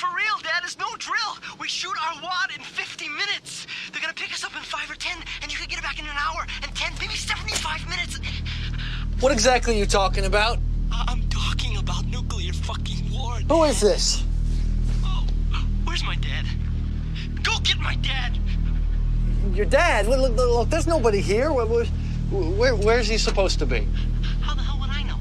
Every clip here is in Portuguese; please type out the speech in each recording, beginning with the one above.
for real, Dad. It's no drill. We shoot our wad in 50 minutes. They're gonna pick us up in 5 or 10, and you can get it back in an hour, and 10, maybe 75 minutes. What exactly are you talking about? I'm talking about nuclear fucking war. Who is this? Oh, where's my dad? Go get my dad. Your dad? Look, there's nobody here. Where's he supposed to be? How the hell would I know?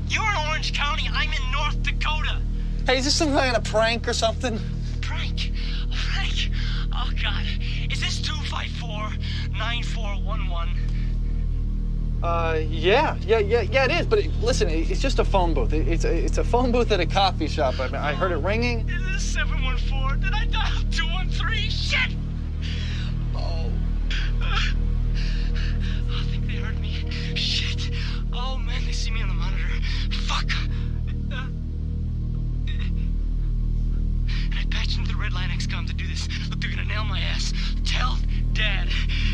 You're in Orange County. I'm in North Dakota. Hey, is this some kind of prank or something? Prank? A prank? Oh, God. Is this 254-9411? Yeah, it is. But listen, it's just a phone booth. It's a phone booth at a coffee shop. I mean, I heard it ringing. Is this 714? Did I dial 213? Shit! Oh. I think they heard me. Shit. Oh, man, they see me on the monitor. Fuck. And I patched into the Red Line XCOM to do this. Look, they're gonna nail my ass. Tell Dad.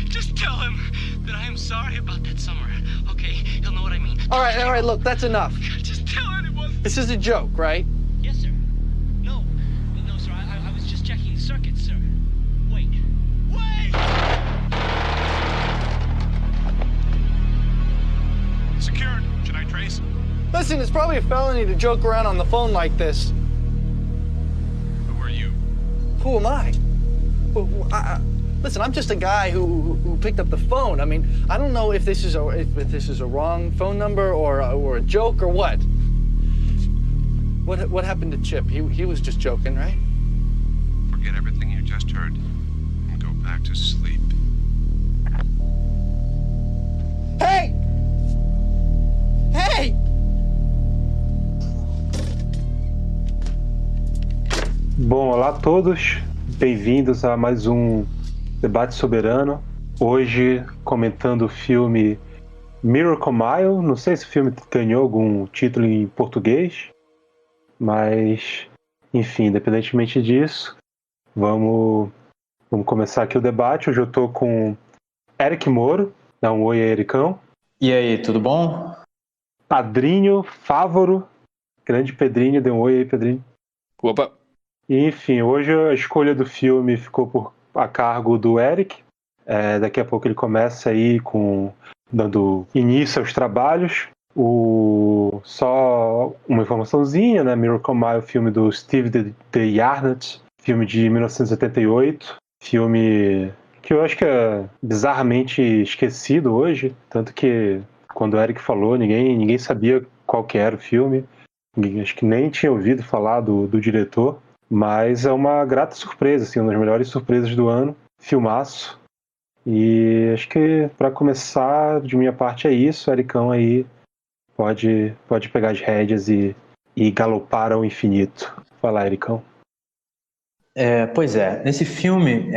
Just tell him that I am sorry about that summer. Okay? He'll know what I mean. All right, look, that's enough. Just tell anyone. This is a joke, right? Yes, sir. No, sir. I was just checking the circuit, sir. Wait. Secured. Should I trace? Listen, it's probably a felony to joke around on the phone like this. Who are you? Who am I? Listen, I'm just a guy who picked up the phone. I mean, I don't know if this is a wrong phone number or a joke or what. What happened to Chip? He was just joking, right? Forget everything you just heard and go back to sleep. Hey! Hey! Bom, olá a todos. Bem-vindos a mais um Debate Soberano. Hoje comentando o filme Miracle Mile. Não sei se o filme ganhou algum título em português, mas enfim, independentemente disso, vamos começar aqui o debate. Hoje eu tô com Eric Moro. Dá um oi aí, Ericão. E aí, tudo bom? Padrinho Fávoro. Grande Pedrinho, dê um oi aí, Pedrinho. Opa! E, enfim, hoje a escolha do filme ficou a cargo do Eric. Daqui a pouco ele começa aí dando início aos trabalhos. Só uma informaçãozinha, né? Miracle Mile, filme do Steve de Jarnatt, filme de 1978, filme que eu acho que é bizarramente esquecido hoje, tanto que quando o Eric falou, ninguém sabia qual que era o filme, acho que nem tinha ouvido falar do diretor. Mas é uma grata surpresa, assim, uma das melhores surpresas do ano. Filmaço. E acho que para começar, de minha parte é isso. O Ericão aí pode pegar as rédeas e galopar ao infinito. Fala, Ericão. Pois é, nesse filme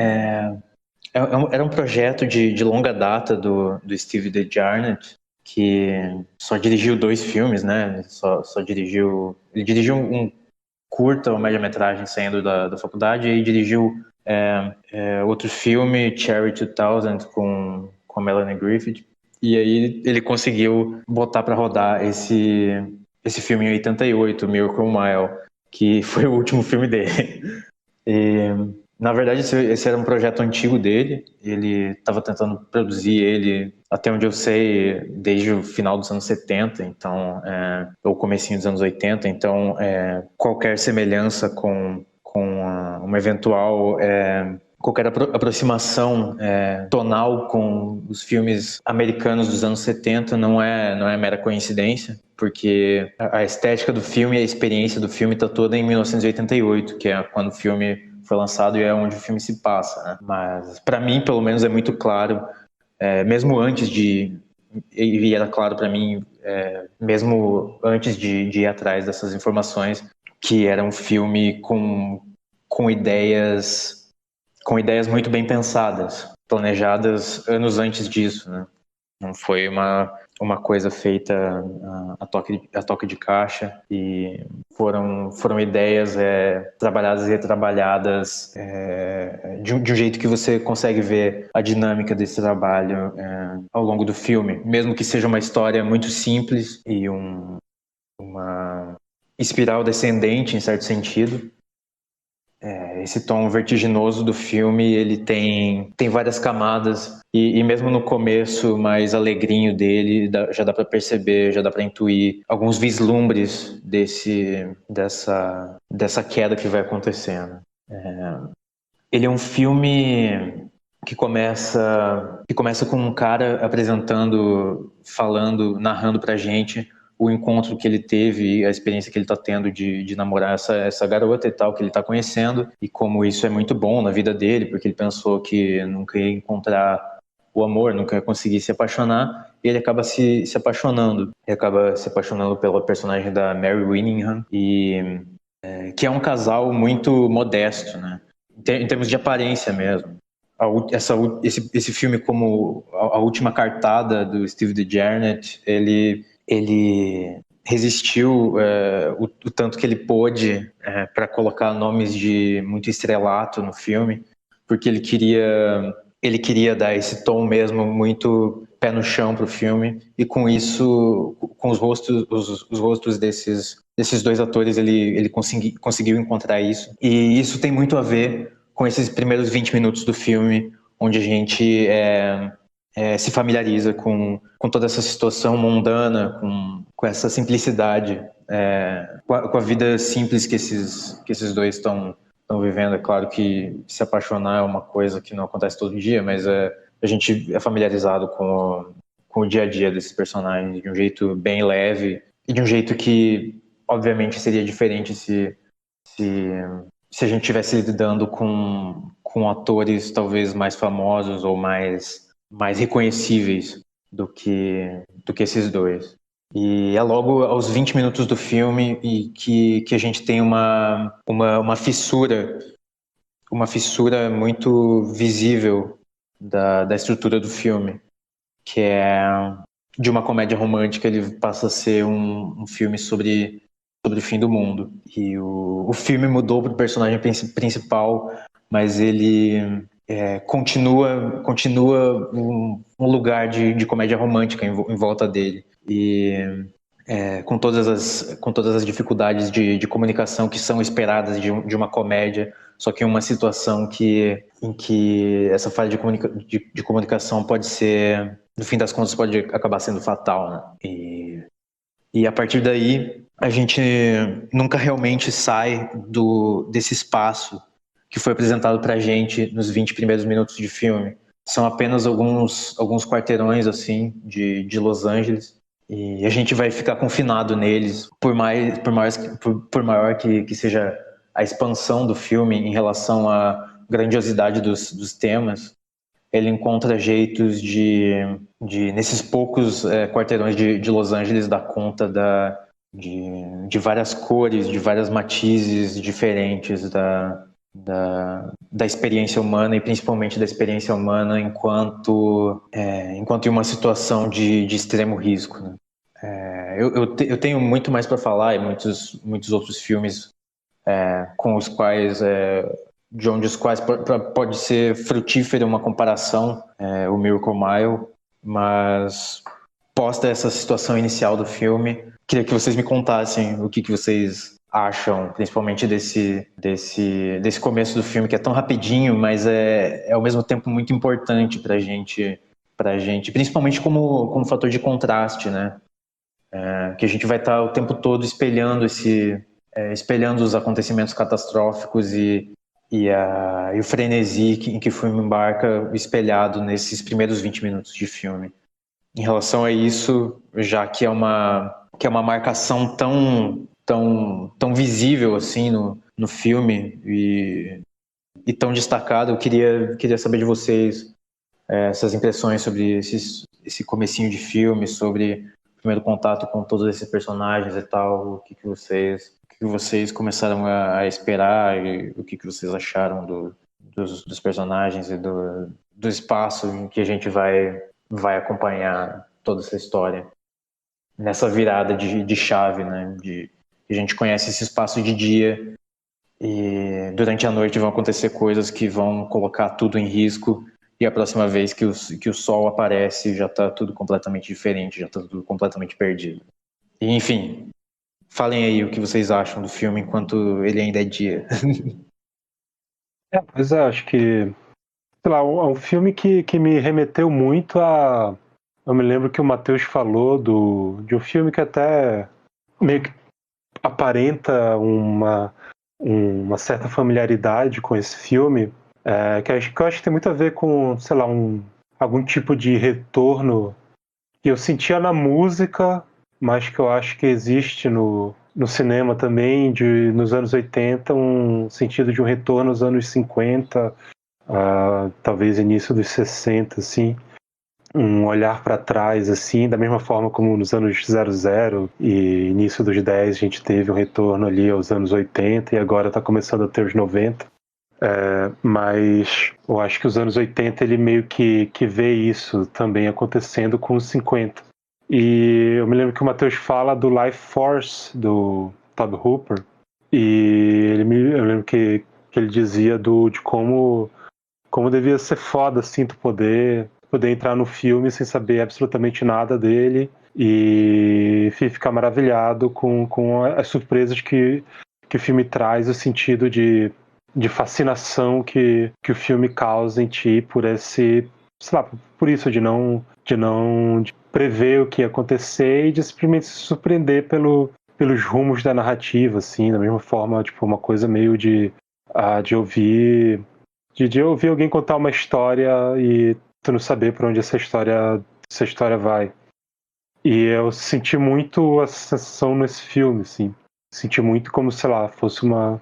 era um projeto de longa data do Steve de Jarnatt, que só dirigiu 2 filmes, né? Ele dirigiu um curta ou média-metragem saindo da faculdade, e aí dirigiu outro filme, Cherry 2000, com Melanie Griffith, e aí ele conseguiu botar para rodar esse filme em 88, Miracle Mile, que foi o último filme dele. E, na verdade, esse era um projeto antigo dele, ele estava tentando produzir ele, até onde eu sei, desde o final dos anos 70, então, ou comecinho dos anos 80, então qualquer semelhança com uma eventual, qualquer aproximação tonal com os filmes americanos dos anos 70 não é mera coincidência, porque a estética do filme e a experiência do filme está toda em 1988, que é quando o filme foi lançado e é onde o filme se passa, né? Mas para mim, pelo menos, é muito claro, mesmo antes e era claro para mim, mesmo antes de ir atrás dessas informações, que era um filme com ideias muito bem pensadas, planejadas anos antes disso, né? Não foi uma coisa feita a toque de caixa, e foram ideias trabalhadas e retrabalhadas de um jeito que você consegue ver a dinâmica desse trabalho ao longo do filme, mesmo que seja uma história muito simples e espiral descendente, em certo sentido. Esse tom vertiginoso do filme, ele tem várias camadas, e mesmo no começo mais alegrinho dele, já dá para perceber, já dá para intuir alguns vislumbres dessa queda que vai acontecendo. Ele é um filme que começa com um cara apresentando, falando, narrando pra gente o encontro que ele teve, a experiência que ele está tendo de namorar essa garota e tal, que ele está conhecendo, e como isso é muito bom na vida dele, porque ele pensou que nunca ia encontrar o amor, nunca ia conseguir se apaixonar, e ele acaba se apaixonando. Ele acaba se apaixonando pela personagem da Mary Winningham, que é um casal muito modesto, né? Em termos de aparência mesmo. Esse filme, como a última cartada do Steve DeJarnett, ele resistiu o tanto que ele pôde para colocar nomes de muito estrelato no filme, porque ele queria dar esse tom mesmo muito pé no chão pro filme, e com isso, com os rostos desses dois atores, ele conseguiu encontrar isso. E isso tem muito a ver com esses primeiros 20 minutos do filme, onde a gente se familiariza com toda essa situação mundana, com essa simplicidade, com a vida simples que esses dois estão vivendo. É claro que se apaixonar é uma coisa que não acontece todo dia, mas a gente é familiarizado com o dia a dia desses personagens de um jeito bem leve, e de um jeito que, obviamente, seria diferente se a gente estivesse lidando com atores talvez mais famosos ou mais reconhecíveis do que esses dois. E é logo aos 20 minutos do filme e que a gente tem uma fissura muito visível da estrutura do filme, que é de uma comédia romântica, ele passa a ser um filme sobre o fim do mundo. E o filme mudou para o personagem principal, mas ele continua um lugar de comédia romântica em volta dele. E com todas as dificuldades de comunicação que são esperadas de uma comédia, só que em uma situação em que essa falha de comunicação pode ser, no fim das contas, pode acabar sendo fatal, né? E a partir daí, a gente nunca realmente sai desse espaço que foi apresentado pra gente nos 20 primeiros minutos de filme. São apenas alguns quarteirões, assim, de Los Angeles, e a gente vai ficar confinado neles, por maior que seja a expansão do filme em relação à grandiosidade dos temas. Ele encontra jeitos nesses poucos quarteirões de Los Angeles, dar conta de várias cores, de vários matizes diferentes da experiência humana, e principalmente da experiência humana enquanto em uma situação de extremo risco, né? Eu tenho muito mais para falar, e muitos outros filmes com os quais pode ser frutífera uma comparação, o Miracle Mile, mas posta essa situação inicial do filme, queria que vocês me contassem o que vocês acham, principalmente desse começo do filme, que é tão rapidinho, mas é ao mesmo tempo muito importante pra gente, principalmente como fator de contraste, né? Que a gente vai estar o tempo todo espelhando os acontecimentos catastróficos e o frenesi em que o filme embarca, espelhado nesses primeiros 20 minutos de filme. Em relação a isso, já que é uma marcação tão visível assim no filme e tão destacada, eu queria saber de vocês essas impressões sobre esse comecinho de filme, sobre o primeiro contato com todos esses personagens e tal, o que vocês começaram a esperar, e o que vocês acharam dos personagens e do espaço em que a gente vai acompanhar toda essa história. Nessa virada de chave, né? A gente conhece esse espaço de dia e durante a noite vão acontecer coisas que vão colocar tudo em risco, e a próxima vez que o sol aparece já está tudo completamente diferente, já está tudo completamente perdido. E, enfim, falem aí o que vocês acham do filme enquanto ele ainda é dia. Pois é, acho que, sei lá, é um filme que me remeteu muito a... Eu me lembro que o Matheus falou de um filme que até meio que aparenta uma certa familiaridade com esse filme, que eu acho que tem muito a ver com, sei lá, algum tipo de retorno que eu sentia na música, mas que eu acho que existe no cinema também, nos anos 80, um sentido de um retorno aos anos 50, talvez início dos 60, assim. Um olhar para trás, assim, da mesma forma como nos anos 00 e início dos 10 a gente teve um retorno ali aos anos 80 e agora está começando a ter os 90. Mas eu acho que os anos 80 ele meio que vê isso também acontecendo com os 50. E eu me lembro que o Matheus fala do Life Force, do Tobe Hooper, e eu lembro que ele dizia de como devia ser foda, assim, tu poder entrar no filme sem saber absolutamente nada dele e ficar maravilhado com as surpresas que o filme traz, o sentido de fascinação que o filme causa em ti por esse, sei lá, por isso de não de prever o que ia acontecer e de simplesmente se surpreender pelos rumos da narrativa, assim, da mesma forma, tipo, uma coisa meio de ouvir alguém contar uma história e tu não saber para onde essa história vai. E eu senti muito a sensação nesse filme, assim. Senti muito como, sei lá, fosse uma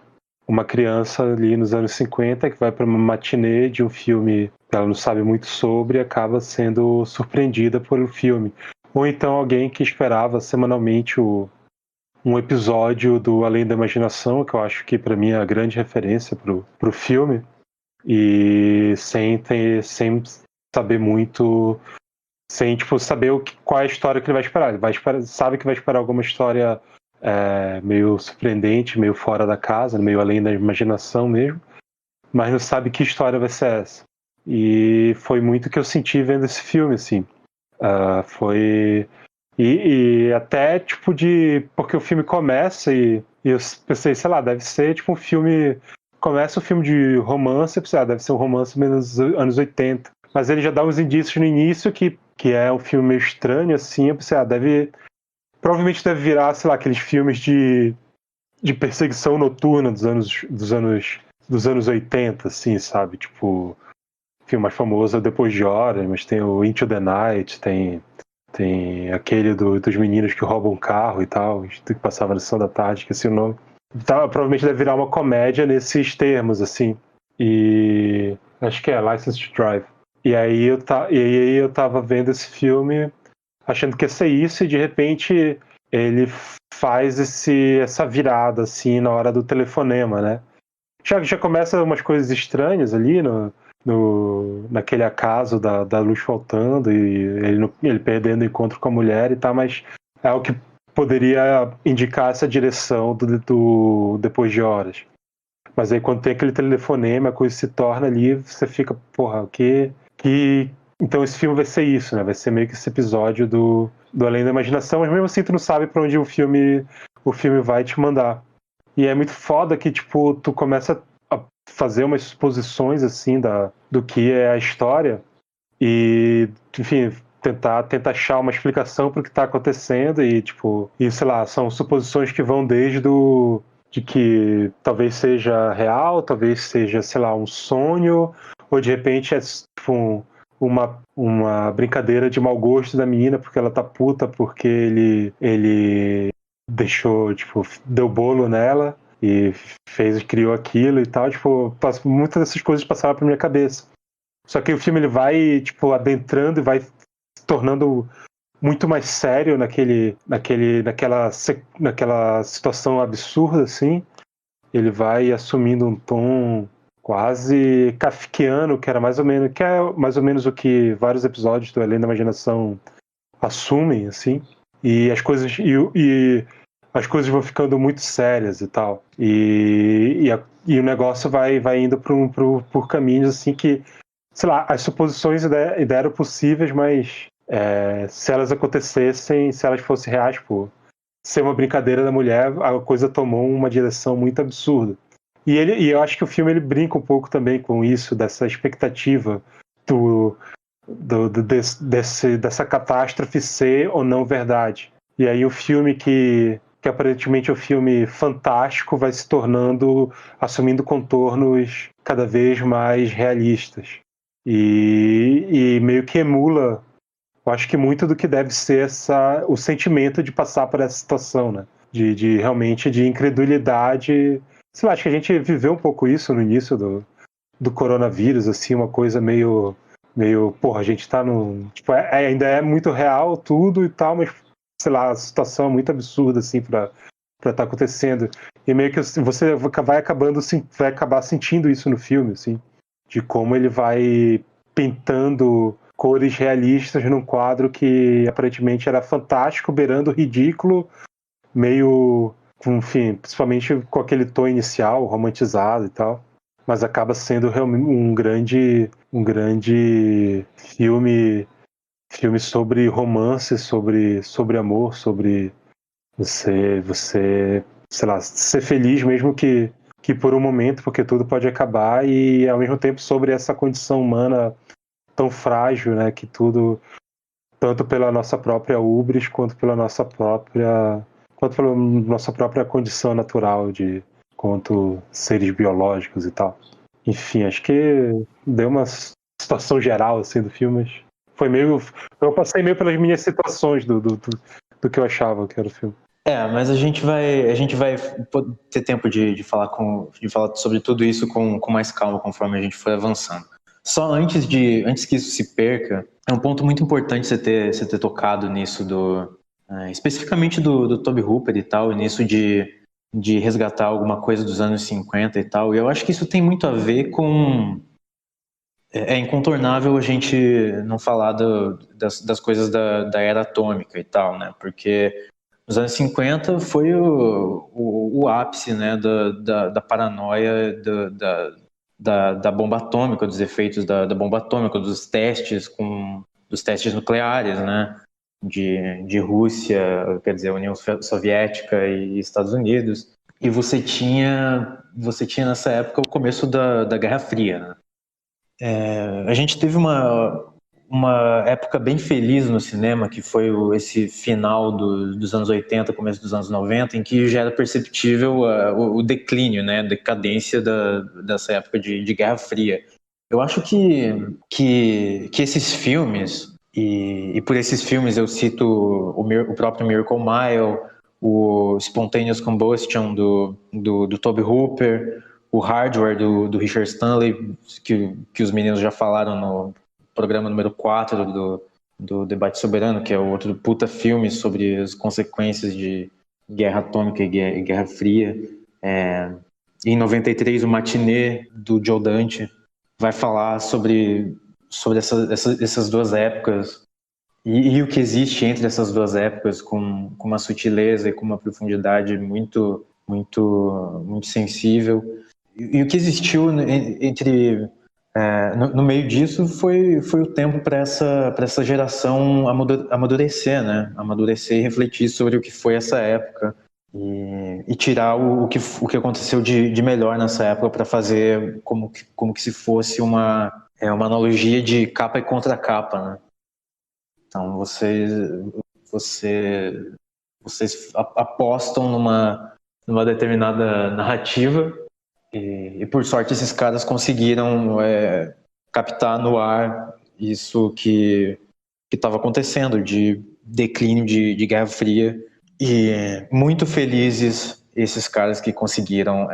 criança ali nos anos 50 que vai para uma matinê de um filme que ela não sabe muito sobre e acaba sendo surpreendida pelo filme. Ou então alguém que esperava semanalmente um episódio do Além da Imaginação, que eu acho que para mim é a grande referência pro filme, e sem saber muito, sem tipo saber qual é a história que ele vai esperar. Sabe que vai esperar alguma história meio surpreendente, meio fora da casa, meio além da imaginação mesmo, mas não sabe que história vai ser essa. E foi muito o que eu senti vendo esse filme, assim. Foi... E até, tipo, porque o filme começa e eu pensei, sei lá, deve ser, tipo, um filme... Começa um filme de romance, eu pensei, deve ser um romance menos anos 80. Mas ele já dá uns indícios no início que é um filme meio estranho, assim, eu pensei, provavelmente deve virar, sei lá, aqueles filmes de perseguição noturna dos anos 80, assim, sabe? Tipo, o filme mais famoso é Depois de Horas, mas tem o Into the Night, tem aquele dos meninos que roubam um carro e tal, que passava na sessão da tarde, esqueci o nome. Então, provavelmente deve virar uma comédia nesses termos, assim. E acho que é License to Drive. E aí eu tava vendo esse filme achando que ia ser isso, e de repente ele faz essa virada, assim, na hora do telefonema, né? Já começa umas coisas estranhas ali naquele acaso da luz faltando e ele perdendo o encontro com a mulher e tal, mas é o que poderia indicar essa direção do Depois de Horas. Mas aí quando tem aquele telefonema, a coisa se torna ali, você fica, porra, o que... Então esse filme vai ser isso, né? Vai ser meio que esse episódio do Além da Imaginação, mas mesmo assim tu não sabe pra onde o filme vai te mandar. E é muito foda que, tipo, tu começa a fazer umas suposições, assim, do que é a história e, enfim, tentar achar uma explicação pro que tá acontecendo e, tipo, sei lá, são suposições que vão desde de que talvez seja real, talvez seja, sei lá, um sonho, ou de repente é, tipo, uma brincadeira de mau gosto da menina porque ela tá puta porque ele deixou, tipo, deu bolo nela e criou aquilo e tal, tipo, muitas dessas coisas passaram pra minha cabeça. Só que o filme ele vai, tipo, adentrando e vai se tornando muito mais sério naquela situação absurda, assim. Ele vai assumindo um tom quase kafkiano, que é mais ou menos o que vários episódios do Além da Imaginação assumem, assim. E as coisas vão ficando muito sérias e tal. E o negócio vai indo por caminhos assim que, sei lá, as suposições ainda eram possíveis, mas se elas acontecessem, se elas fossem reais, pô, ser uma brincadeira da mulher, a coisa tomou uma direção muito absurda. E eu acho que o filme ele brinca um pouco também com isso, dessa expectativa dessa catástrofe ser ou não verdade. E aí o filme que aparentemente é um filme fantástico vai se tornando, assumindo contornos cada vez mais realistas. E meio que emula, eu acho que muito do que deve ser o sentimento de passar por essa situação, né? De realmente de incredulidade. Sei lá, acho que a gente viveu um pouco isso no início do coronavírus, assim, uma coisa meio, porra, a gente tá no... Tipo, ainda é muito real tudo e tal, mas, sei lá, a situação é muito absurda, assim, pra estar acontecendo. E meio que você vai acabar sentindo isso no filme, assim, de como ele vai pintando cores realistas num quadro que aparentemente era fantástico, beirando o ridículo, meio, enfim, principalmente com aquele tom inicial, romantizado e tal. Mas acaba sendo realmente um grande filme sobre romance, sobre amor, sobre você, sei lá, ser feliz mesmo que por um momento, porque tudo pode acabar, e ao mesmo tempo sobre essa condição humana tão frágil, né, que tudo, tanto pela nossa própria hubris quanto pela nossa própria condição natural quanto seres biológicos e tal. Enfim, acho que deu uma situação geral assim do filme, mas foi meio, eu passei meio pelas minhas situações do que eu achava que era o filme. Mas a gente vai ter tempo de falar sobre tudo isso com mais calma conforme a gente for avançando. Só antes que isso se perca, é um ponto muito importante você ter tocado nisso especificamente do Tobe Hooper e tal, e nisso de resgatar alguma coisa dos anos 50 e tal. E eu acho que isso tem muito a ver com... É incontornável a gente não falar das coisas da era atômica e tal, né? Porque nos anos 50 foi o ápice, né, da paranoia da bomba atômica, dos efeitos da bomba atômica, dos testes nucleares, né, de Rússia, quer dizer, União Soviética e Estados Unidos. E você tinha nessa época o começo da Guerra Fria, né? A gente teve uma época bem feliz no cinema, que foi esse final dos anos 80, começo dos anos 90, em que já era perceptível o declínio, né, a decadência dessa época de Guerra Fria. Eu acho que esses filmes, e por esses filmes eu cito o próprio Miracle Mile, o Spontaneous Combustion do Tobe Hooper, o Hardware do Richard Stanley, que os meninos já falaram no programa número 4 do Debate Soberano, que é o outro puta filme sobre as consequências de guerra atômica e guerra fria. Em 93, o Matinê, do Joe Dante, vai falar sobre essas duas épocas e o que existe entre essas duas épocas com uma sutileza e com uma profundidade muito, muito, muito sensível. E o que existiu no meio disso foi o tempo para essa geração amadurecer, né? Amadurecer e refletir sobre o que foi essa época e tirar o que aconteceu de melhor nessa época para fazer como que se fosse uma analogia de capa e contracapa, né? Então vocês apostam numa determinada narrativa. E por sorte esses caras conseguiram captar no ar isso que estava acontecendo, de declínio de Guerra Fria. E muito felizes esses caras que conseguiram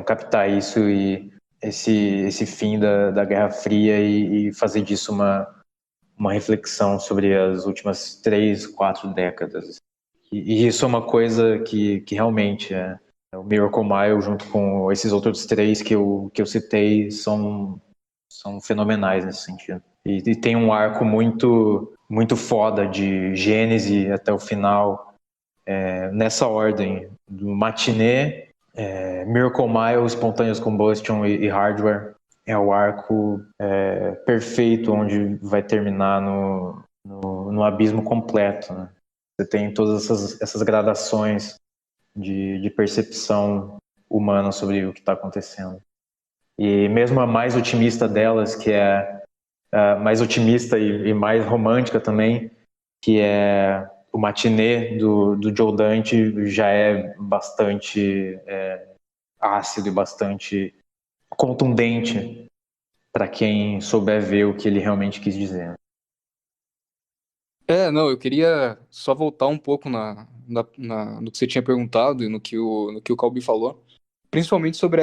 captar isso e esse fim da Guerra Fria e fazer disso uma reflexão sobre as últimas 3, 4 décadas. E isso é uma coisa que realmente o Miracle Mile, junto com esses outros 3 que eu citei, são fenomenais nesse sentido. E tem um arco muito, muito foda de Gênese até o final, nessa ordem, do Matinê, Miracle Mile, Spontaneous Combustion e Hardware. É o arco perfeito, onde vai terminar no abismo completo, né? Você tem todas essas gradações de percepção humana sobre o que está acontecendo. E mesmo a mais otimista delas, que é a mais otimista e mais romântica também, que é o matinê do Joe Dante, já é bastante ácido e bastante contundente para quem souber ver o que ele realmente quis dizer. Não, eu queria só voltar um pouco no que você tinha perguntado e no que o Calbi falou, principalmente sobre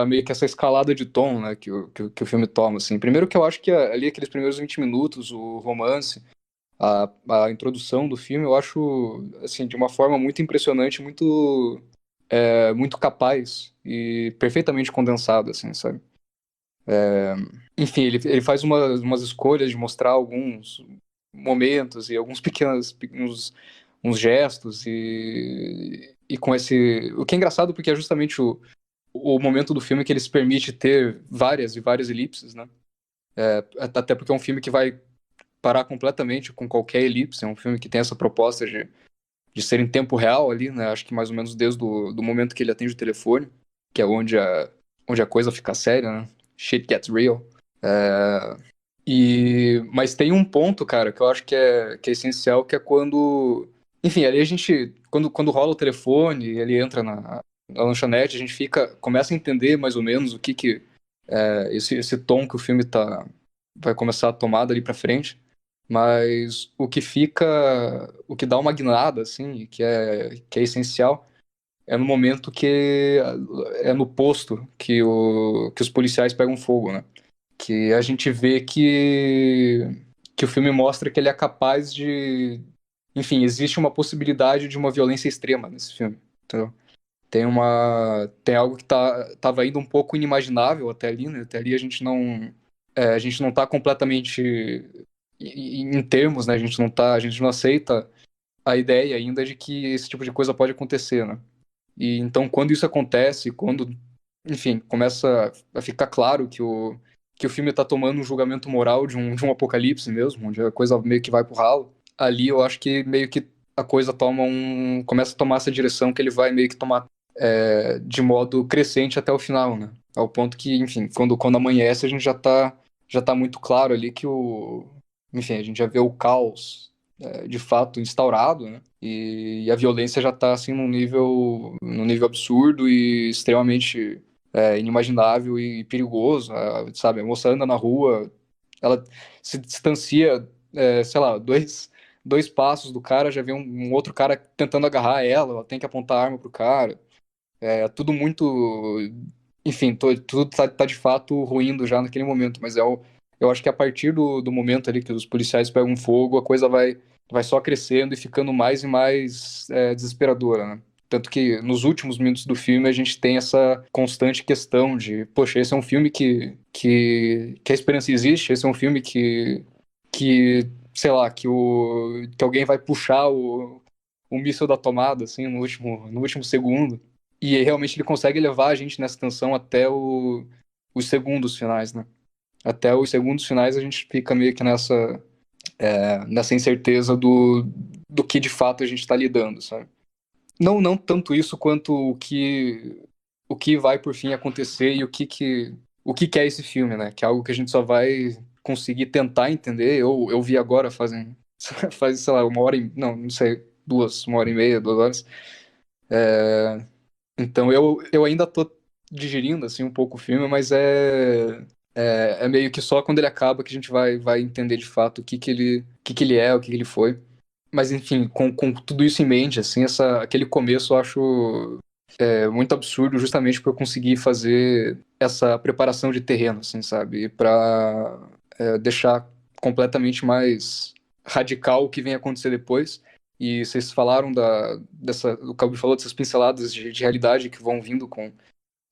meio que essa escalada de tom, né, que o filme toma, assim. Primeiro que eu acho que ali aqueles primeiros 20 minutos, o romance, a introdução do filme, eu acho, assim, de uma forma muito impressionante, muito capaz e perfeitamente condensada, assim, sabe? Enfim, ele faz umas escolhas de mostrar alguns momentos e alguns pequenos uns gestos e com esse... O que é engraçado porque é justamente o momento do filme que ele se permite ter várias e várias elipses, né? Até porque é um filme que vai parar completamente com qualquer elipse, é um filme que tem essa proposta de ser em tempo real ali, né? Acho que mais ou menos desde do momento que ele atende o telefone, que é onde a coisa fica séria, né? Shit gets real. Mas tem um ponto, cara, que eu acho que é essencial, que é quando... Enfim, ali a gente... Quando rola o telefone, ele entra na lanchonete, a gente começa a entender mais ou menos o que esse tom que o filme vai começar a tomar dali pra frente. Mas o que dá uma guinada, assim, que é essencial, é no momento é no posto que os policiais pegam fogo, né? Que a gente vê que o filme mostra que ele é capaz de... Enfim, existe uma possibilidade de uma violência extrema nesse filme, entendeu? Tem algo que tava indo um pouco inimaginável até ali, né? Até ali a gente não tá completamente em termos, né? A gente não aceita a ideia ainda de que esse tipo de coisa pode acontecer, né? E então, quando isso acontece, enfim, começa a ficar claro que o filme está tomando um julgamento moral de um apocalipse mesmo, onde a coisa meio que vai pro ralo, ali eu acho que meio que a coisa começa a tomar essa direção que ele vai meio que tomar de modo crescente até o final, né? Ao ponto que, enfim, quando amanhece, a gente já tá muito claro ali que enfim, a gente já vê o caos de fato instaurado, né? E a violência já está assim num nível absurdo e extremamente inimaginável e perigoso, sabe? A moça anda na rua, ela se distancia, sei lá, dois passos do cara, já vê um outro cara tentando agarrar ela tem que apontar a arma pro cara. Tudo muito... Enfim, tudo tá de fato ruindo já naquele momento, mas eu acho que a partir do momento ali que os policiais pegam fogo, a coisa vai só crescendo e ficando mais e mais desesperadora, né? Tanto que nos últimos minutos do filme a gente tem essa constante questão de, poxa, esse é um filme que a esperança existe, esse é um filme que sei lá, que alguém vai puxar o míssil da tomada, assim, no último segundo. E realmente ele consegue levar a gente nessa tensão até os segundos finais, né? Até os segundos finais a gente fica meio que nessa incerteza do que de fato a gente está lidando, sabe? Não tanto isso quanto o que vai por fim acontecer e o que é esse filme, né? Que é algo que a gente só vai conseguir tentar entender. Eu vi agora faz, sei lá, não sei, uma hora e meia, 2 horas. Então eu ainda tô digerindo assim um pouco o filme, mas é meio que só quando ele acaba que a gente vai entender de fato o que ele é, o que ele foi. Mas enfim, com tudo isso em mente, assim, aquele começo eu acho muito absurdo, justamente por eu conseguir fazer essa preparação de terreno, assim, sabe? Para deixar completamente mais radical o que vem acontecer depois. E vocês falaram o Calbi falou dessas pinceladas de realidade que vão vindo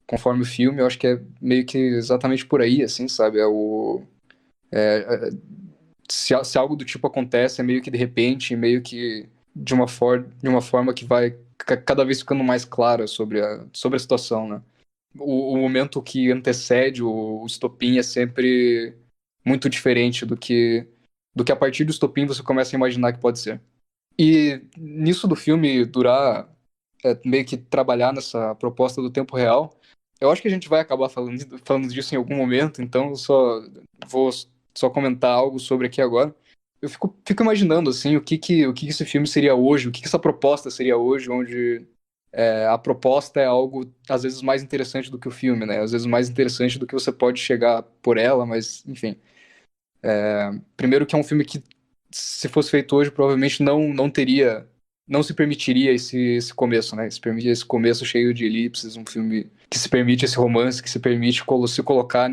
conforme o filme, eu acho que é meio que exatamente por aí, assim, sabe? Se algo do tipo acontece, é meio que de repente, meio que de uma forma que vai cada vez ficando mais clara sobre a situação, né? O momento que antecede o estopim é sempre muito diferente do que a partir do estopim você começa a imaginar que pode ser. E nisso do filme durar, meio que trabalhar nessa proposta do tempo real, eu acho que a gente vai acabar falando disso em algum momento, então eu vou só comentar algo sobre aqui agora. Eu fico imaginando, assim, o que esse filme seria hoje, o que essa proposta seria hoje, onde a proposta é algo, às vezes, mais interessante do que o filme, né? Às vezes mais interessante do que você pode chegar por ela, mas, enfim. Primeiro que é um filme que, se fosse feito hoje, provavelmente não se permitiria esse começo, né? Se permite esse começo cheio de elipses, um filme que se permite esse romance, que se permite se colocar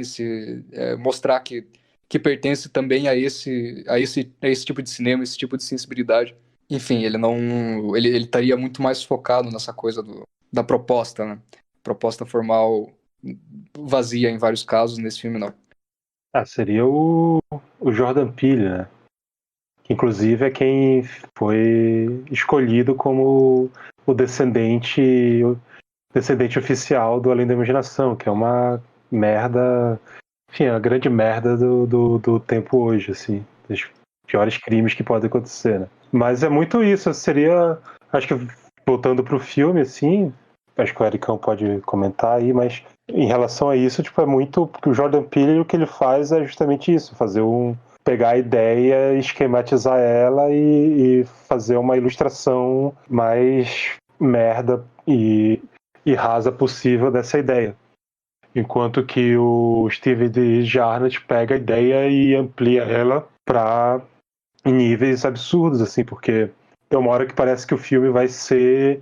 mostrar que pertence também a esse tipo de cinema, esse tipo de sensibilidade. Enfim, ele estaria muito mais focado nessa coisa da proposta, né? Proposta formal vazia em vários casos, nesse filme não. Seria o Jordan Peele, né? Que inclusive é quem foi escolhido como o descendente oficial do Além da Imaginação, que é uma merda, enfim, a grande merda do tempo hoje, assim, dos piores crimes que podem acontecer, né? Mas é muito isso, seria, acho que voltando pro filme, assim, acho que o Ericão pode comentar aí, mas em relação a isso, tipo, é muito, porque o Jordan Peele, o que ele faz é justamente isso, pegar a ideia, esquematizar ela e fazer uma ilustração mais merda e rasa possível dessa ideia. Enquanto que o Steve D. Jarnett pega a ideia e amplia ela para níveis absurdos, assim, porque tem uma hora que parece que o filme vai ser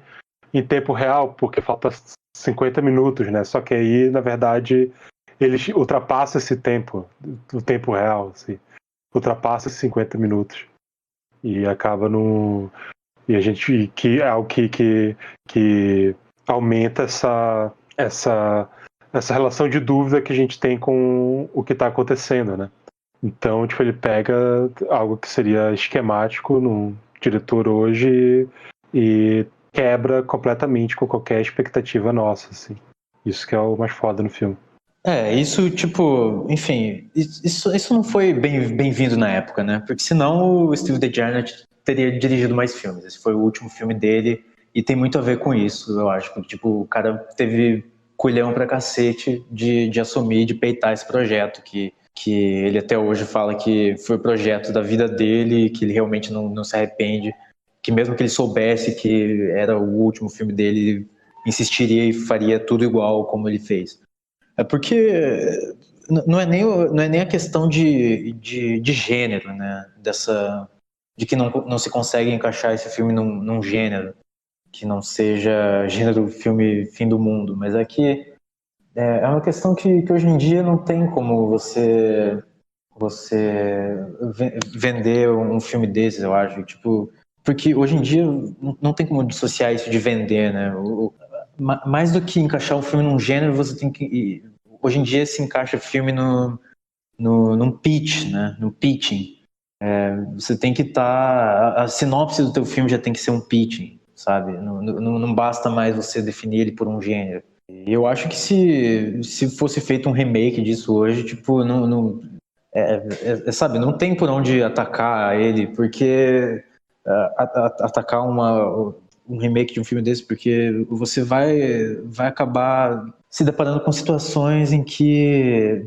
em tempo real, porque falta 50 minutos, né? Só que aí, na verdade, ele ultrapassa esse tempo, do tempo real, assim. Ultrapassa esses 50 minutos. E acaba no... E a gente... Que é algo que aumenta essa relação de dúvida que a gente tem com o que está acontecendo, né? Então, tipo, ele pega algo que seria esquemático num diretor hoje e quebra completamente com qualquer expectativa nossa, assim. Isso que é o mais foda no filme. Isso, tipo, enfim, isso não foi bem-vindo na época, né? Porque senão o Steve D. Jarnett teria dirigido mais filmes. Esse foi o último filme dele e tem muito a ver com isso, eu acho. Tipo, o cara teve culhão pra cacete de assumir, de peitar esse projeto que ele até hoje fala que foi o projeto da vida dele, que ele realmente não se arrepende, que mesmo que ele soubesse que era o último filme dele, ele insistiria e faria tudo igual como ele fez. É porque não é nem a questão de gênero, né? De que não se consegue encaixar esse filme num gênero que não seja gênero filme fim do mundo, mas é que é uma questão que hoje em dia não tem como você vender um filme desses, eu acho, tipo, porque hoje em dia não tem como dissociar isso de vender, né? Mais do que encaixar um filme num gênero, você tem que... Hoje em dia se encaixa filme num pitch, né? No pitching. Você tem que estar... A sinopse do teu filme já tem que ser um pitching, sabe? Não basta mais você definir ele por um gênero. E eu acho que se fosse feito um remake disso hoje, tipo, sabe, não tem por onde atacar ele, porque atacar um remake de um filme desse, porque você vai acabar se deparando com situações em que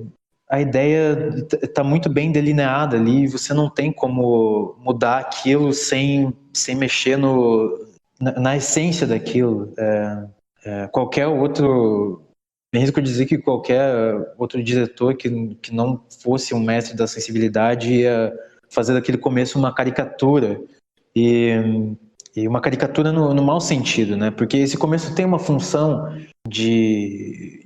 a ideia está muito bem delineada ali, e você não tem como mudar aquilo sem mexer na essência daquilo. Qualquer outro... Me arrisco dizer que qualquer outro diretor que não fosse um mestre da sensibilidade ia fazer daquele começo uma caricatura. E uma caricatura no mau sentido, né? Porque esse começo tem uma função de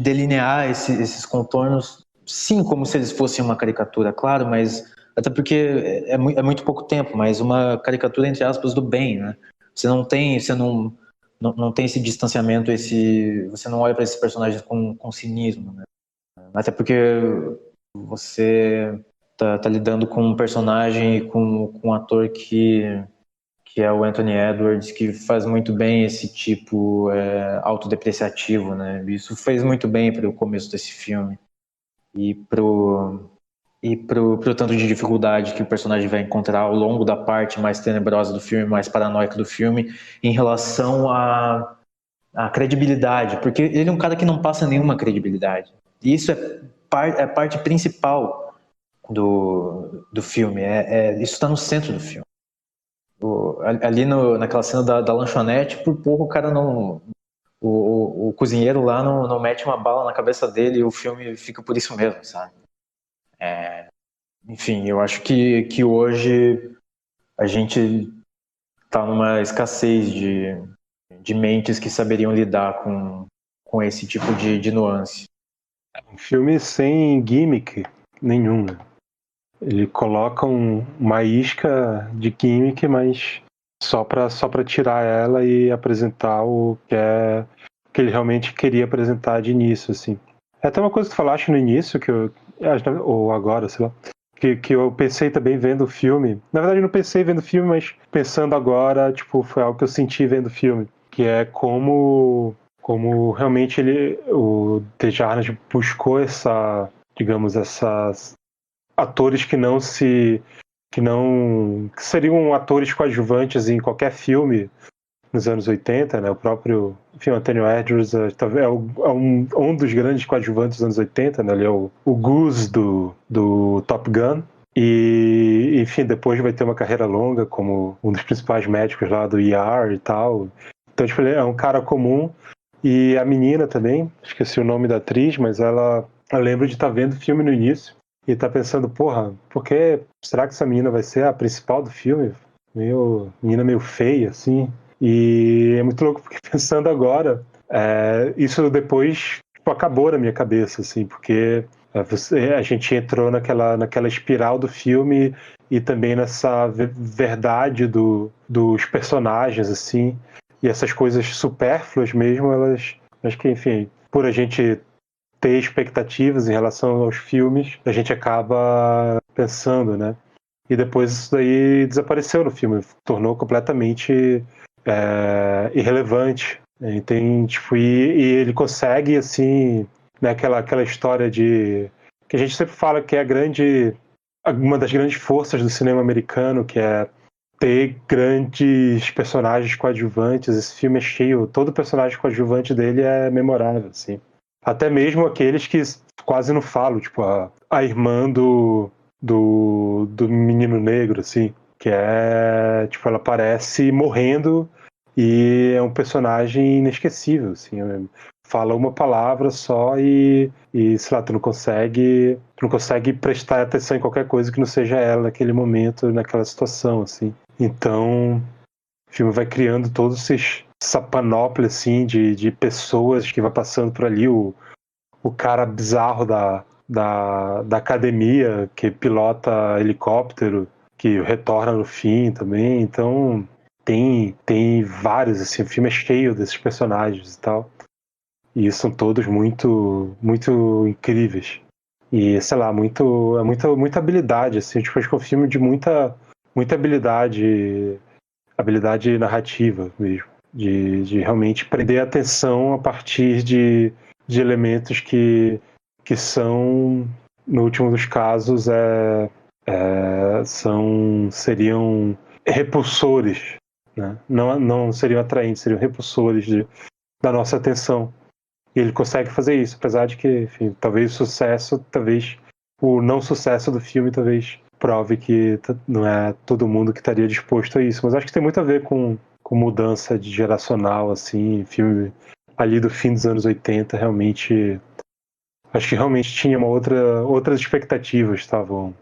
delinear esses contornos, sim, como se eles fossem uma caricatura, claro, mas até porque é muito pouco tempo, mas uma caricatura, entre aspas, do bem, né? Você não tem esse distanciamento, você não olha para esses personagens com cinismo, né? Até porque você tá lidando com um personagem e com um ator que é o Anthony Edwards, que faz muito bem esse tipo autodepreciativo, né? Isso fez muito bem para o começo desse filme e pro e pro tanto de dificuldade que o personagem vai encontrar ao longo da parte mais tenebrosa do filme, mais paranoica do filme, em relação à credibilidade, porque ele é um cara que não passa nenhuma credibilidade. E isso é a parte principal do filme, isso está no centro do filme. Ali naquela cena da lanchonete, por pouco o cara não... O cozinheiro lá não mete uma bala na cabeça dele e o filme fica por isso mesmo, sabe? Enfim, eu acho que hoje a gente tá numa escassez de mentes que saberiam lidar com esse tipo de nuance. Um filme sem gimmick nenhum, né? Ele coloca uma isca de gimmick, mas só pra tirar ela e apresentar o que ele realmente queria apresentar de início, assim. É até uma coisa que tu falaste no início, ou agora, sei lá, que eu pensei também vendo o filme. Na verdade, eu não pensei vendo o filme, mas pensando agora, tipo, foi algo que eu senti vendo o filme. Que é como realmente o Desjardins buscou essas atores que seriam atores coadjuvantes em qualquer filme nos anos 80, né? O próprio Anthony Edwards é um dos grandes coadjuvantes dos anos 80, né? Ele é o Goose do Top Gun. E, enfim, depois vai ter uma carreira longa como um dos principais médicos lá do ER e tal. Então, tipo, ele é um cara comum. E a menina também, esqueci o nome da atriz, mas eu lembro de estar vendo o filme no início e estar pensando, porra, será que essa menina vai ser a principal do filme? Menina meio feia, assim. E é muito louco, porque pensando agora, isso depois acabou na minha cabeça, assim, porque a gente entrou naquela espiral do filme e também nessa verdade dos personagens, assim, e essas coisas supérfluas mesmo, acho que, enfim, por a gente ter expectativas em relação aos filmes, a gente acaba pensando, né? E depois isso daí desapareceu no filme, tornou completamente irrelevante. E ele consegue, assim, né, aquela história que a gente sempre fala que é uma das grandes forças do cinema americano, que é ter grandes personagens coadjuvantes. Esse filme é cheio, todo personagem coadjuvante dele é memorável, assim. Até mesmo aqueles que quase não falam, tipo a irmã do menino negro, assim, que tipo, ela aparece morrendo e é um personagem inesquecível, assim, fala uma palavra só e sei lá, tu não consegue prestar atenção em qualquer coisa que não seja ela naquele momento, naquela situação, assim. Então, o filme vai criando todos essa panóplia, assim, de pessoas que vai passando por ali, o cara bizarro da academia que pilota helicóptero, que retorna no fim também. Então tem vários, assim, o filme é cheio desses personagens e tal, e são todos muito muito incríveis e, sei lá, muita habilidade, assim, tipo, acho que é um filme de muita habilidade narrativa mesmo, de realmente prender a atenção a partir de elementos que são, no último dos casos, seriam repulsores, né? Não seriam atraentes, seriam repulsores da nossa atenção. E ele consegue fazer isso, apesar de que, enfim, talvez o não sucesso do filme talvez prove que não é todo mundo que estaria disposto a isso. Mas acho que tem muito a ver com mudança de geracional, assim, filme ali do fim dos anos 80, realmente. Acho que realmente tinha outras expectativas estavam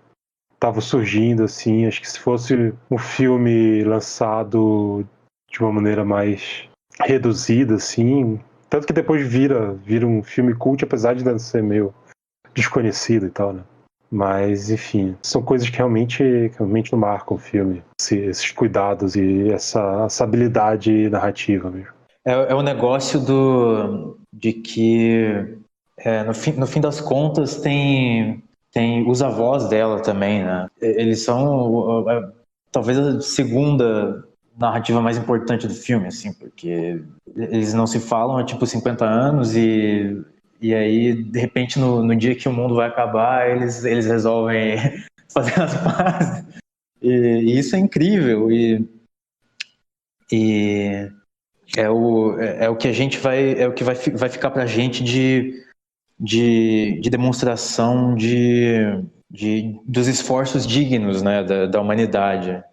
surgindo, assim. Acho que se fosse um filme lançado de uma maneira mais reduzida, assim, tanto que depois vira um filme cult, apesar de não ser meio desconhecido e tal, né? Mas, enfim, são coisas que realmente não marcam o filme, esses cuidados e essa habilidade narrativa mesmo. É o negócio de que no fim das contas tem os avós dela também, né? Eles são talvez a segunda narrativa mais importante do filme, assim, porque eles não se falam há tipo 50 anos e E aí, de repente, no dia que o mundo vai acabar, eles resolvem fazer as pazes. E isso é incrível. E é o que a gente vai. É o que vai ficar pra gente de demonstração dos esforços dignos, né, da humanidade.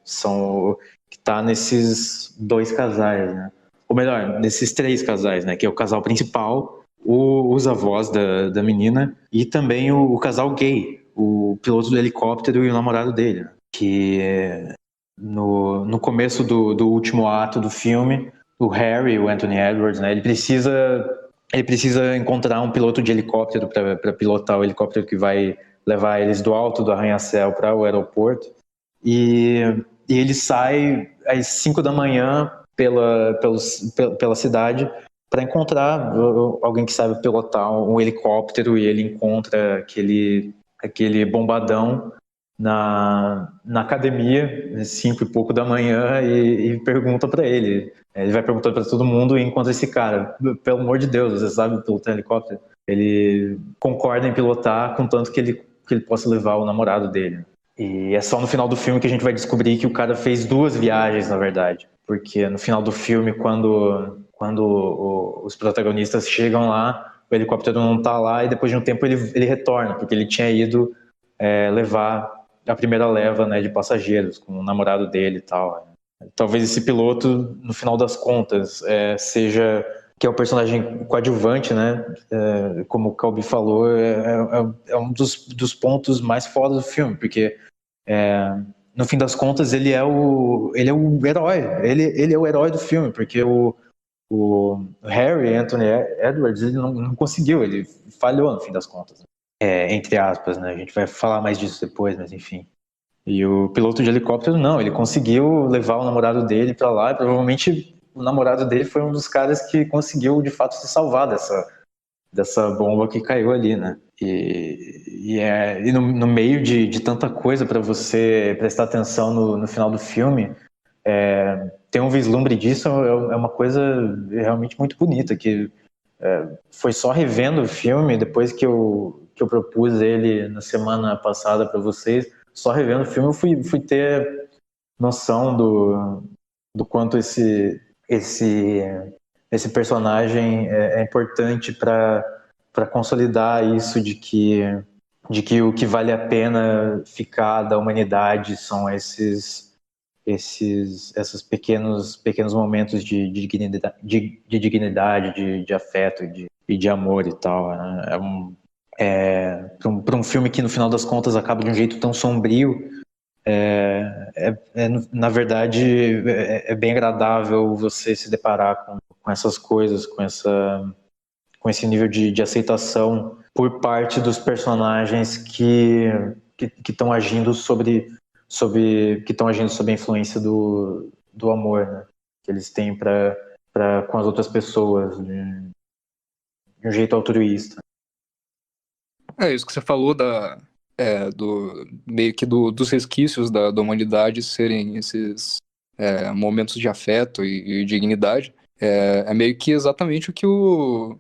Que está nesses dois casais, né? Ou melhor, nesses três casais, né? Que é o casal principal, os avós da menina e também o casal gay, o piloto do helicóptero e o namorado dele, né? Que no começo do último ato do filme, o Harry, o Anthony Edwards, né? Ele precisa encontrar um piloto de helicóptero para pilotar o helicóptero que vai levar eles do alto do arranha-céu para o aeroporto. E ele sai às 5 da manhã pela cidade para encontrar alguém que sabe pilotar um helicóptero, e ele encontra aquele bombadão na academia, às 5 e pouco da manhã, e pergunta para ele. Ele vai perguntando para todo mundo e encontra esse cara. Pelo amor de Deus, você sabe pilotar helicóptero? Ele concorda em pilotar, contanto que ele possa levar o namorado dele. E é só no final do filme que a gente vai descobrir que o cara fez 2 viagens, na verdade. Porque no final do filme, quando os protagonistas chegam lá, o helicóptero não tá lá, e depois de um tempo ele retorna, porque ele tinha ido levar a primeira leva, né, de passageiros com o namorado dele e tal. Talvez esse piloto, no final das contas, seja... que é o personagem coadjuvante, né? Como o Calbi falou, é um dos pontos mais fodas do filme, porque no fim das contas ele é o herói, ele é o herói do filme, porque o Harry, Anthony Edwards, ele não conseguiu, ele falhou no fim das contas, entre aspas, né? A gente vai falar mais disso depois, mas enfim. E o piloto de helicóptero não, ele conseguiu levar o namorado dele para lá, e provavelmente o namorado dele foi um dos caras que conseguiu de fato se salvar dessa bomba que caiu ali, né? E no meio de tanta coisa para você prestar atenção no final do filme, ter um vislumbre disso é uma coisa realmente muito bonita, que foi só revendo o filme, depois que eu propus ele na semana passada para vocês, só revendo o filme eu fui ter noção do quanto esse personagem é importante para consolidar isso de que o que vale a pena ficar da humanidade são esses pequenos momentos de dignidade, de afeto e de amor e tal, né? Para um filme que no final das contas acaba de um jeito tão sombrio, na verdade é bem agradável você se deparar com essas coisas, com esse nível de aceitação por parte dos personagens que estão agindo que estão agindo sob a influência do amor, né, que eles têm com as outras pessoas de um jeito altruísta. Isso que você falou meio que dos resquícios da humanidade serem esses momentos de afeto e dignidade, é meio que exatamente o que o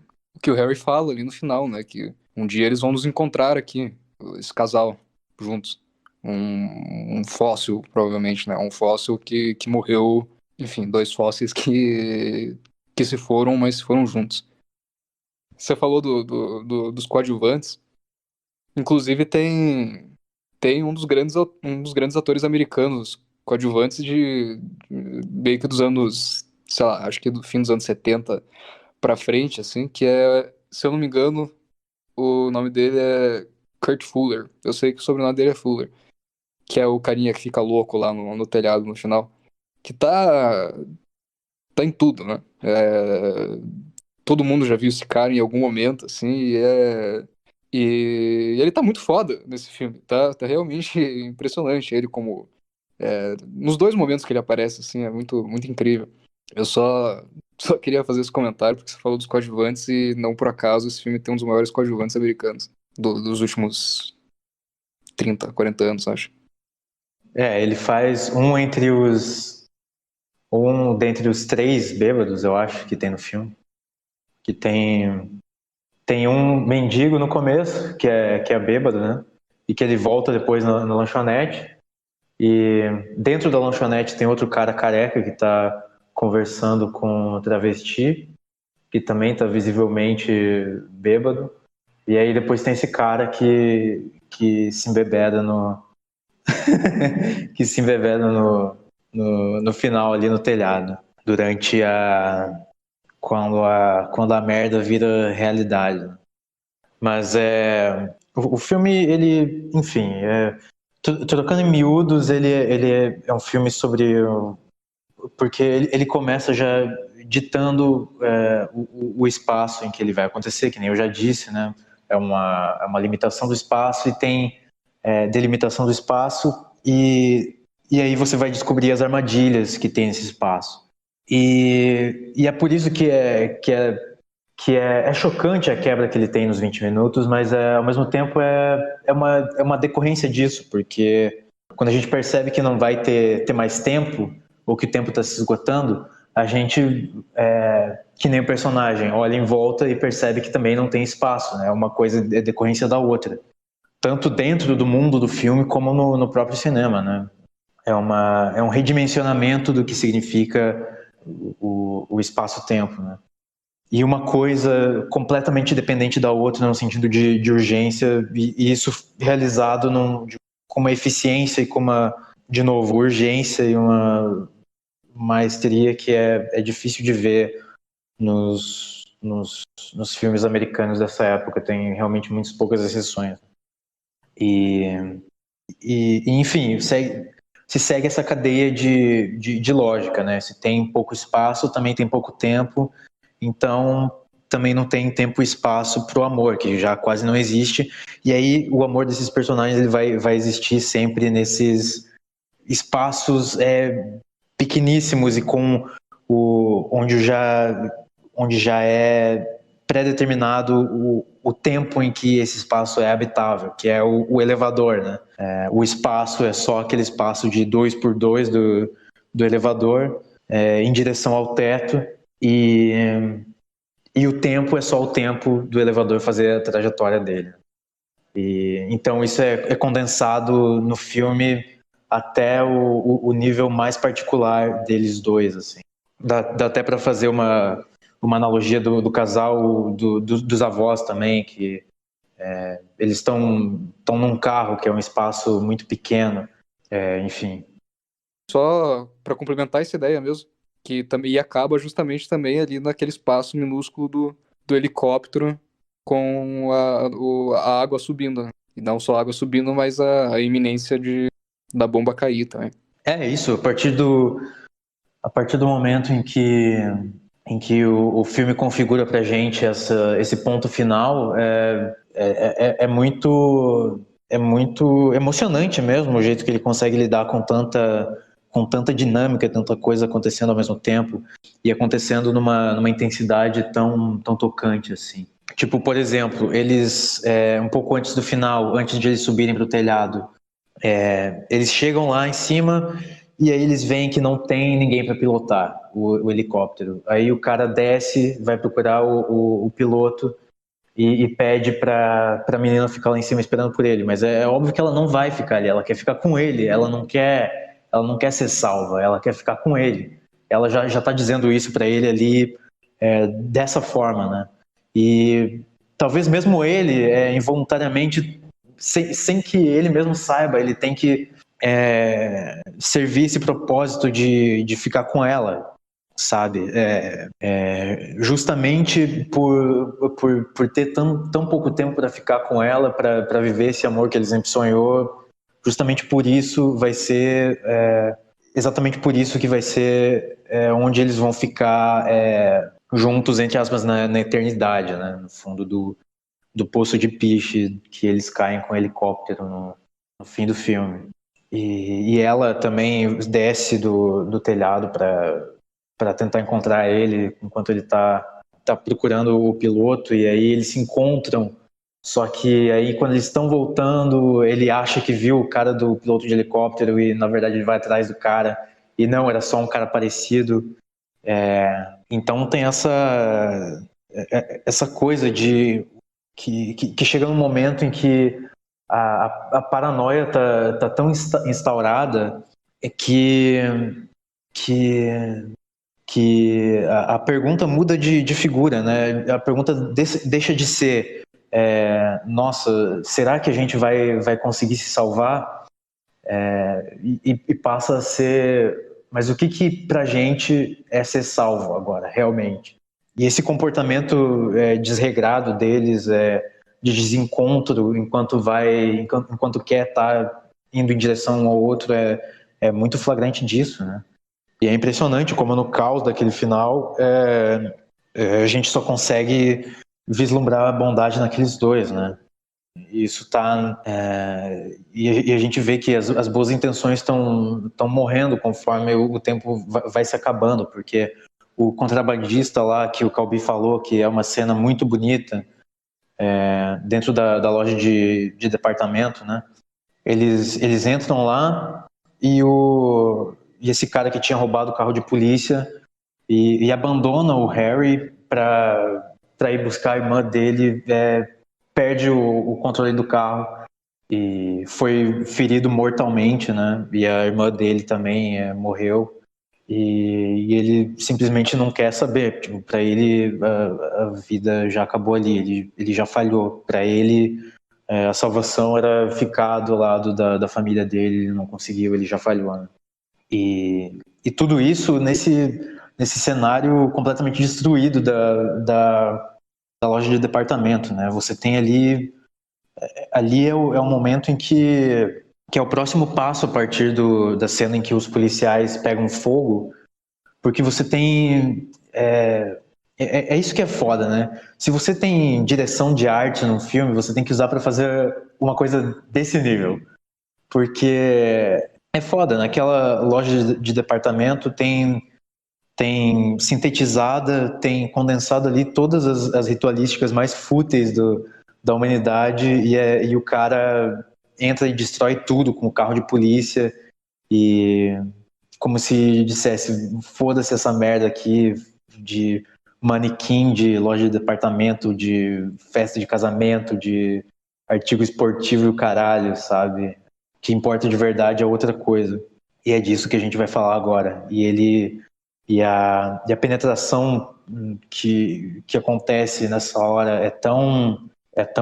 Harry fala ali no final, né? Que um dia eles vão nos encontrar aqui, esse casal, juntos. Um fóssil, provavelmente, né? Um fóssil que morreu, enfim, 2 fósseis que se foram, mas foram juntos. Você falou dos coadjuvantes. Inclusive tem um dos grandes atores americanos coadjuvantes meio que dos anos, sei lá, acho que do fim dos anos 70 pra frente, assim, que se eu não me engano, o nome dele é Kurt Fuller. Eu sei que o sobrenome dele é Fuller, que é o carinha que fica louco lá no telhado no final, que tá em tudo, né? Todo mundo já viu esse cara em algum momento, assim, e ele tá muito foda nesse filme, tá realmente impressionante ele como... nos 2 momentos que ele aparece, assim, é muito, muito incrível. Eu só queria fazer esse comentário porque você falou dos coadjuvantes e não por acaso esse filme tem um dos maiores coadjuvantes americanos dos últimos 30, 40 anos, acho. Ele faz um dentre os 3 bêbados, eu acho, que tem no filme. Que tem Tem um mendigo no começo, que é bêbado, né? E que ele volta depois na lanchonete. E dentro da lanchonete tem outro cara careca que tá conversando com um travesti, que também tá visivelmente bêbado. E aí depois tem esse cara que se embebeda que se embebeda no final ali no telhado, durante quando a merda vira realidade. Mas o filme, ele, enfim, trocando em miúdos, ele é um filme sobre... Porque ele começa já ditando o espaço em que ele vai acontecer, que nem eu já disse, né? É uma limitação do espaço e tem delimitação do espaço e aí você vai descobrir as armadilhas que tem nesse espaço. E é por isso que é chocante a quebra que ele tem nos 20 minutos, mas ao mesmo tempo é uma decorrência disso, porque quando a gente percebe que não vai ter mais tempo, ou que o tempo está se esgotando, a gente, que nem o personagem, olha em volta e percebe que também não tem espaço, né? Uma coisa é decorrência da outra. Tanto dentro do mundo do filme, como no próprio cinema, né? É um redimensionamento do que significa o espaço-tempo, né? E uma coisa completamente dependente da outra no sentido de urgência, e isso realizado com uma eficiência e com uma, de novo, urgência e uma maestria que é difícil de ver nos filmes americanos dessa época. Tem realmente muitas poucas exceções. E enfim, se segue essa cadeia de lógica, né? Se tem pouco espaço, também tem pouco tempo, então também não tem tempo e espaço para o amor, que já quase não existe, e aí o amor desses personagens ele vai existir sempre nesses espaços pequeníssimos e com onde já é pré-determinado o tempo em que esse espaço é habitável, que é o elevador, né? O espaço é só aquele espaço de 2x2 do elevador em direção ao teto e o tempo é só o tempo do elevador fazer a trajetória dele. Então isso é condensado no filme até o nível mais particular deles dois, assim. Dá até para fazer uma analogia do casal, dos avós também, que eles estão num carro, que é um espaço muito pequeno, enfim. Só para complementar essa ideia mesmo, que também acaba justamente também ali naquele espaço minúsculo do helicóptero com a água subindo, né? E não só a água subindo, mas a iminência da bomba cair também. Isso, a partir do momento em que o filme configura pra gente esse ponto final, é muito emocionante mesmo, o jeito que ele consegue lidar com tanta dinâmica, tanta coisa acontecendo ao mesmo tempo e acontecendo numa intensidade tão tocante assim. Tipo, por exemplo, eles, um pouco antes do final, antes de eles subirem pro telhado, eles chegam lá em cima e aí eles veem que não tem ninguém para pilotar o helicóptero. Aí o cara desce, vai procurar o piloto e pede para a menina ficar lá em cima esperando por ele. Mas é óbvio que ela não vai ficar ali, ela quer ficar com ele, ela não quer ser salva, ela quer ficar com ele. Ela já tá dizendo isso para ele ali dessa forma, né? E talvez mesmo ele, involuntariamente, sem que ele mesmo saiba, ele tem que servir esse propósito de ficar com ela, sabe? Justamente por ter tão pouco tempo para ficar com ela, para viver esse amor que ele sempre sonhou, justamente por isso vai ser exatamente por isso que vai ser onde eles vão ficar juntos, entre aspas, na eternidade, né? No fundo do poço de piche que eles caem com o helicóptero no fim do filme. E ela também desce do telhado para tentar encontrar ele enquanto ele tá procurando o piloto, e aí eles se encontram, só que aí quando eles estão voltando, ele acha que viu o cara do piloto de helicóptero e na verdade ele vai atrás do cara, e não, era só um cara parecido. Então tem essa coisa de que chega num momento em que a paranoia tá tão instaurada que a pergunta muda de figura, né? A pergunta deixa de ser nossa, será que a gente vai conseguir se salvar? E passa a ser, mas o que pra gente é ser salvo agora, realmente? E esse comportamento desregrado deles, de desencontro enquanto quer estar indo em direção um ao outro, é muito flagrante disso, né? E é impressionante como no caos daquele final a gente só consegue vislumbrar a bondade naqueles dois, né? Isso tá e a gente vê que as boas intenções estão morrendo conforme o tempo vai se acabando, porque o contrabandista lá que o Calbi falou, que é uma cena muito bonita dentro da loja de departamento, né? Eles entram lá e esse cara que tinha roubado o carro de polícia e abandona o Harry para ir buscar a irmã dele, perde o controle do carro e foi ferido mortalmente, né? E a irmã dele também morreu. E ele simplesmente não quer saber. Tipo, para ele a vida já acabou ali, ele já falhou. Para ele a salvação era ficar do lado da família dele, ele não conseguiu, ele já falhou, né? E tudo isso nesse cenário completamente destruído da loja de departamento, né? Você tem ali é o momento em que é o próximo passo a partir da cena em que os policiais pegam fogo, porque você tem isso que é foda, né? Se você tem direção de arte num filme, você tem que usar para fazer uma coisa desse nível, porque é foda. Naquela loja de departamento tem sintetizada, tem condensado ali todas as ritualísticas mais fúteis da humanidade e o cara entra e destrói tudo com o carro de polícia e como se dissesse, foda-se essa merda aqui de manequim de loja de departamento, de festa de casamento, de artigo esportivo e o caralho, sabe? O que importa de verdade é outra coisa. E é disso que a gente vai falar agora. E a penetração que acontece nessa hora é tão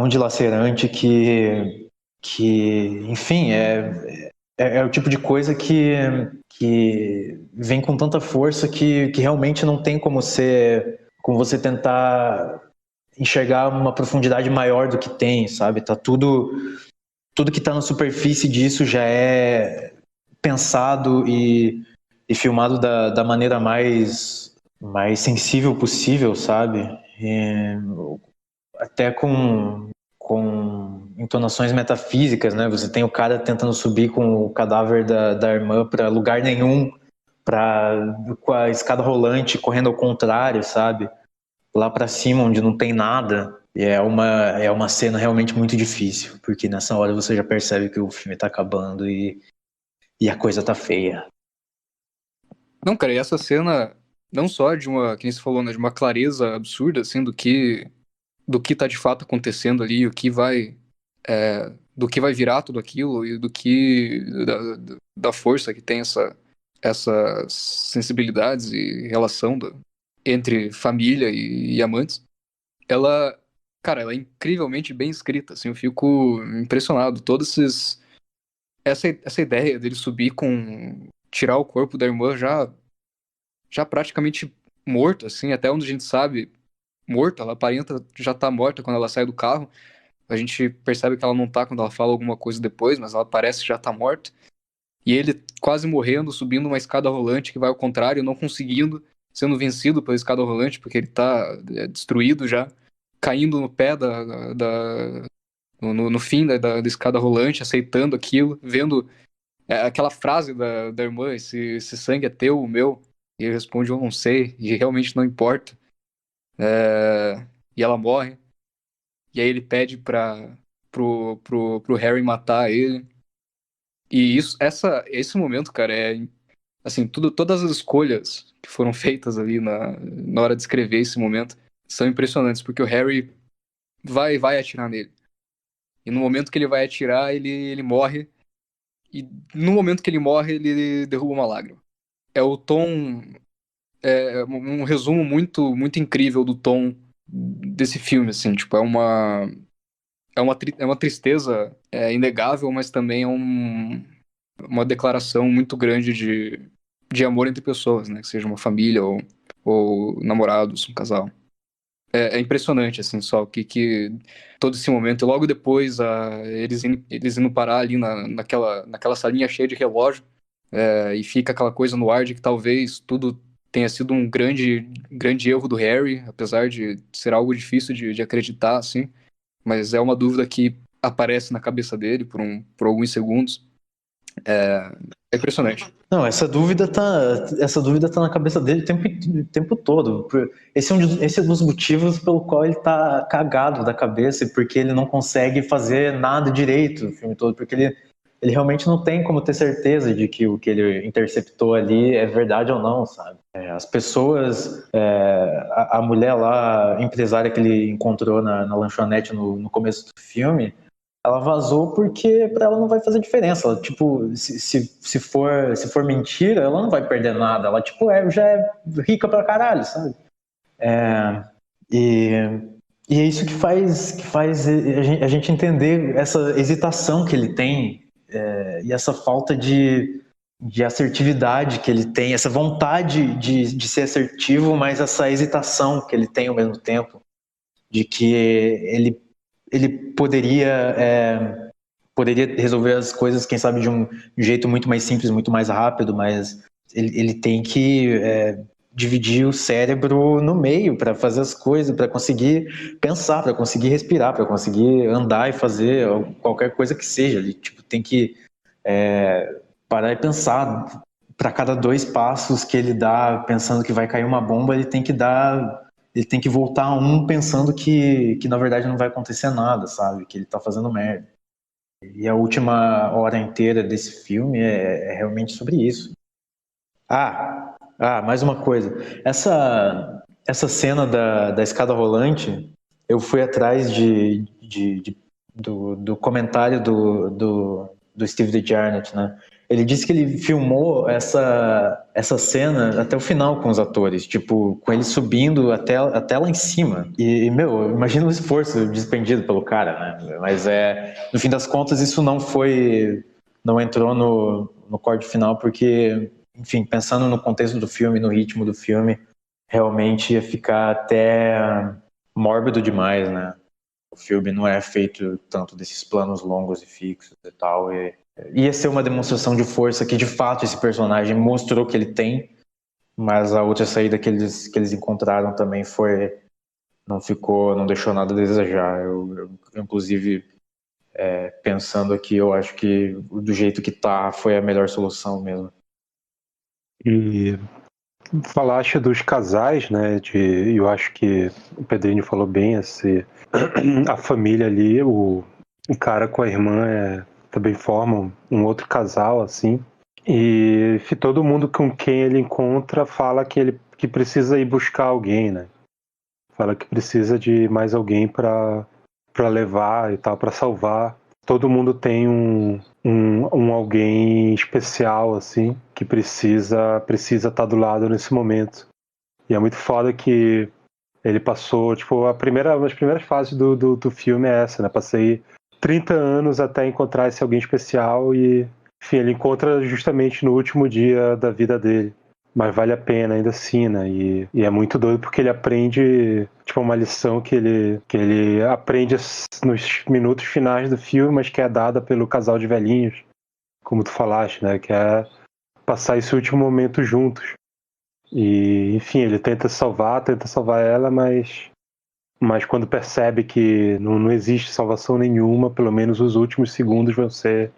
dilacerante que enfim, é o tipo de coisa que vem com tanta força que realmente não tem como você tentar enxergar uma profundidade maior do que tem, sabe? Tá tudo que tá na superfície disso já é pensado e filmado da maneira mais sensível possível, sabe? Até com entonações metafísicas, né? Você tem o cara tentando subir com o cadáver da irmã para lugar nenhum, com a escada rolante correndo ao contrário, sabe? Lá para cima onde não tem nada. E é uma cena realmente muito difícil, porque nessa hora você já percebe que o filme tá acabando e a coisa tá feia. Não, cara, e essa cena, não só de uma, que nem você falou, né, de uma clareza absurda, assim, do que tá de fato acontecendo ali, do que vai virar tudo aquilo e da força que tem essas sensibilidades e relação entre família e amantes. Cara, ela é incrivelmente bem escrita, assim, eu fico impressionado. Essa ideia dele subir tirar o corpo da irmã já praticamente morto, assim, até onde a gente sabe, morta, ela aparenta já tá morta quando ela sai do carro. A gente percebe que ela não tá quando ela fala alguma coisa depois, mas ela parece já tá morta. E ele quase morrendo, subindo uma escada rolante que vai ao contrário, não conseguindo, sendo vencido pela escada rolante, porque ele tá destruído já, caindo no pé no fim da escada rolante, aceitando aquilo, vendo aquela frase da irmã, esse sangue é teu, o meu? E ele responde, eu não sei, e realmente não importa. E ela morre. E aí ele pede pro Harry matar ele. E esse momento, cara, assim, todas as escolhas que foram feitas ali na hora de escrever esse momento são impressionantes, porque o Harry, vai atirar nele. E no momento que ele vai atirar, ele morre. E no momento que ele morre, ele derruba uma lágrima. É o tom... É um resumo muito, muito incrível do tom desse filme, assim. Tipo, é uma tristeza inegável, mas também é uma declaração muito grande de amor entre pessoas, né? Que seja uma família ou namorados, um casal. É impressionante, assim, só que todo esse momento, e logo depois eles indo parar ali naquela salinha cheia de relógio, e fica aquela coisa no ar de que talvez tudo tenha sido um grande, grande erro do Harry, apesar de ser algo difícil de acreditar, assim, mas é uma dúvida que aparece na cabeça dele por alguns segundos. É impressionante. Não, essa dúvida tá na cabeça dele o tempo todo. Esse é um dos motivos pelo qual ele tá cagado da cabeça, porque ele não consegue fazer nada direito o filme todo, porque ele realmente não tem como ter certeza de que o que ele interceptou ali é verdade ou não, sabe? As pessoas, a mulher lá, a empresária que ele encontrou na lanchonete no começo do filme, ela vazou porque para ela não vai fazer diferença. Ela, tipo, se for mentira, ela não vai perder nada. Ela, tipo, já é rica pra caralho, sabe? E é isso que faz a gente entender essa hesitação que ele tem, e essa falta de assertividade que ele tem, essa vontade de ser assertivo, mas essa hesitação que ele tem ao mesmo tempo, de que ele poderia resolver as coisas, quem sabe, de um jeito muito mais simples, muito mais rápido, mas ele tem que dividir o cérebro no meio para fazer as coisas, para conseguir pensar, para conseguir respirar, para conseguir andar e fazer qualquer coisa que seja. Ele tem que parar e pensar. Para cada 2 passos que ele dá pensando que vai cair uma bomba, ele tem que voltar pensando que na verdade não vai acontecer nada, sabe? Que ele tá fazendo merda. E a última hora inteira desse filme é realmente sobre isso. Mais uma coisa. Essa cena da escada rolante, eu fui atrás do comentário do Steve DeJarnett, né? Ele disse que ele filmou essa cena até o final com os atores, tipo, com ele subindo até lá em cima. E meu, imagina o esforço despendido pelo cara, né? Mas no fim das contas isso não entrou no corte final, porque, enfim, pensando no contexto do filme, no ritmo do filme, realmente ia ficar até mórbido demais, né? O filme não é feito tanto desses planos longos e fixos e tal, ia ser uma demonstração de força que de fato esse personagem mostrou que ele tem, mas a outra saída que eles encontraram também não deixou nada a desejar. Eu inclusive, pensando aqui, eu acho que do jeito que tá foi a melhor solução mesmo. E falaste dos casais, né? Eu acho que o Pedrinho falou bem, a família ali, o cara com a irmã também formam um outro casal, assim. E todo mundo com quem ele encontra fala que precisa ir buscar alguém, né? Fala que precisa de mais alguém para levar e tal, para salvar. Todo mundo tem um alguém especial, assim, que precisa estar do lado nesse momento. E é muito foda que ele passou, tipo, as primeiras fases do filme é essa, né? Passei 30 anos até encontrar esse alguém especial e, enfim, ele encontra justamente no último dia da vida dele. Mas vale a pena ainda assim, né? E é muito doido porque ele aprende, tipo, uma lição que ele aprende nos minutos finais do filme, mas que é dada pelo casal de velhinhos, como tu falaste, né? Que é passar esse último momento juntos. E, enfim, ele tenta salvar ela, mas quando percebe que não existe salvação nenhuma, pelo menos os últimos segundos vão ser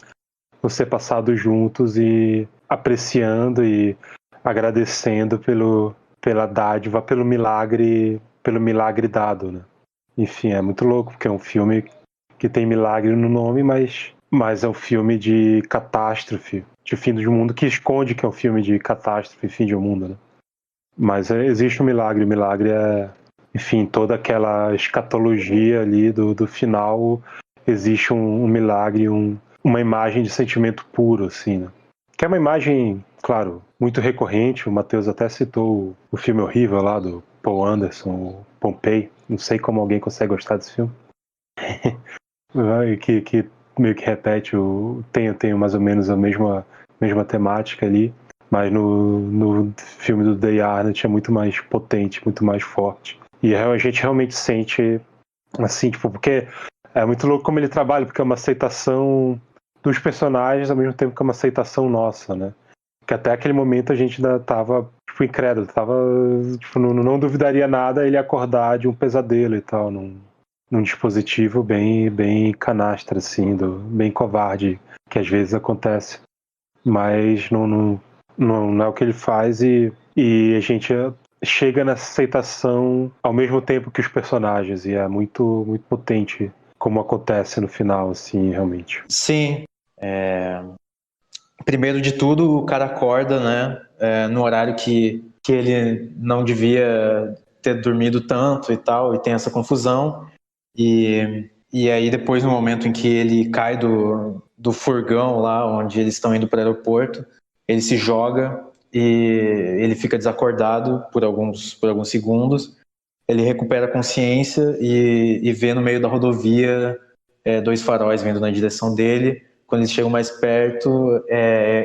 passados juntos e apreciando e agradecendo pela dádiva, pelo milagre dado, né? Enfim, é muito louco, porque é um filme que tem milagre no nome, mas é um filme de catástrofe, de fim do mundo, que esconde que é um filme de catástrofe, fim do mundo, né? Mas existe um milagre, o milagre enfim, toda aquela escatologia ali do final, existe um milagre, uma imagem de sentimento puro, assim, né? Que é uma imagem, claro, muito recorrente. O Matheus até citou o filme horrível lá do Paul Anderson, o Pompeii. Não sei como alguém consegue gostar desse filme. que meio que repete, tem mais ou menos a mesma temática ali. Mas no filme do Day Arnott é muito mais potente, muito mais forte. E a gente realmente sente, assim, tipo, porque é muito louco como ele trabalha, porque é uma aceitação dos personagens ao mesmo tempo que é uma aceitação nossa, né? Porque até aquele momento a gente ainda tava, tipo, incrédulo, tipo, não duvidaria nada ele acordar de um pesadelo e tal, num dispositivo bem canastra, assim, bem covarde, que às vezes acontece. Mas não é o que ele faz e a gente chega nessa aceitação ao mesmo tempo que os personagens, e é muito, muito potente como acontece no final, assim, realmente. Sim. Primeiro de tudo, o cara acorda, né, no horário que ele não devia ter dormido tanto e tal, e tem essa confusão. E aí depois, no momento em que ele cai do furgão lá, onde eles estão indo para o aeroporto, ele se joga e ele fica desacordado por alguns segundos. Ele recupera a consciência e vê no meio da rodovia dois faróis vindo na direção dele. Quando eles chegam mais perto,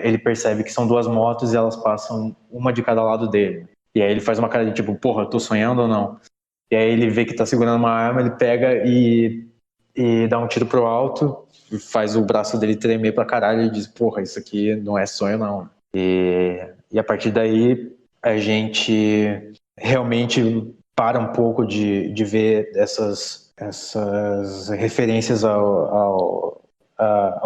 ele percebe que são duas motos e elas passam uma de cada lado dele. E aí ele faz uma cara de tipo, porra, eu tô sonhando ou não? E aí ele vê que tá segurando uma arma, ele pega e dá um tiro pro alto, faz o braço dele tremer pra caralho e diz, porra, isso aqui não é sonho não. E a partir daí a gente realmente para um pouco de ver essas referências ao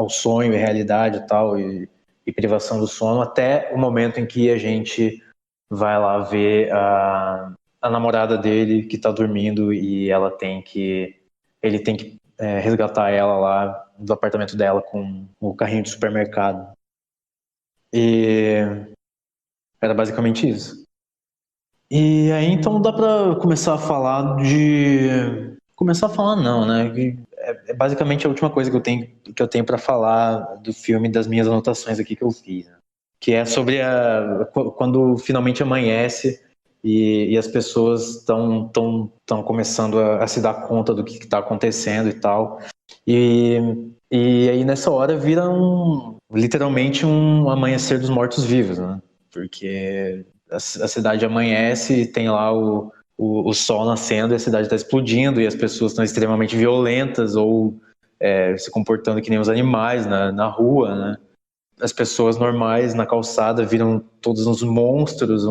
sonho e realidade e tal, e privação do sono, até o momento em que a gente vai lá ver a namorada dele que tá dormindo e ele tem que resgatar ela lá do apartamento dela com o carrinho de supermercado. E era basicamente isso. E aí então dá pra começar a falar Começar a falar não, né? É basicamente a última coisa que eu tenho para falar do filme, das minhas anotações aqui que eu fiz, né? Que é sobre quando finalmente amanhece e as pessoas estão começando a se dar conta do que está acontecendo e tal. E aí nessa hora vira literalmente um amanhecer dos mortos-vivos, né? Porque a cidade amanhece e tem lá o sol nascendo e a cidade está explodindo e as pessoas estão extremamente violentas ou se comportando que nem os animais na rua, né? As pessoas normais na calçada viram todos uns monstros,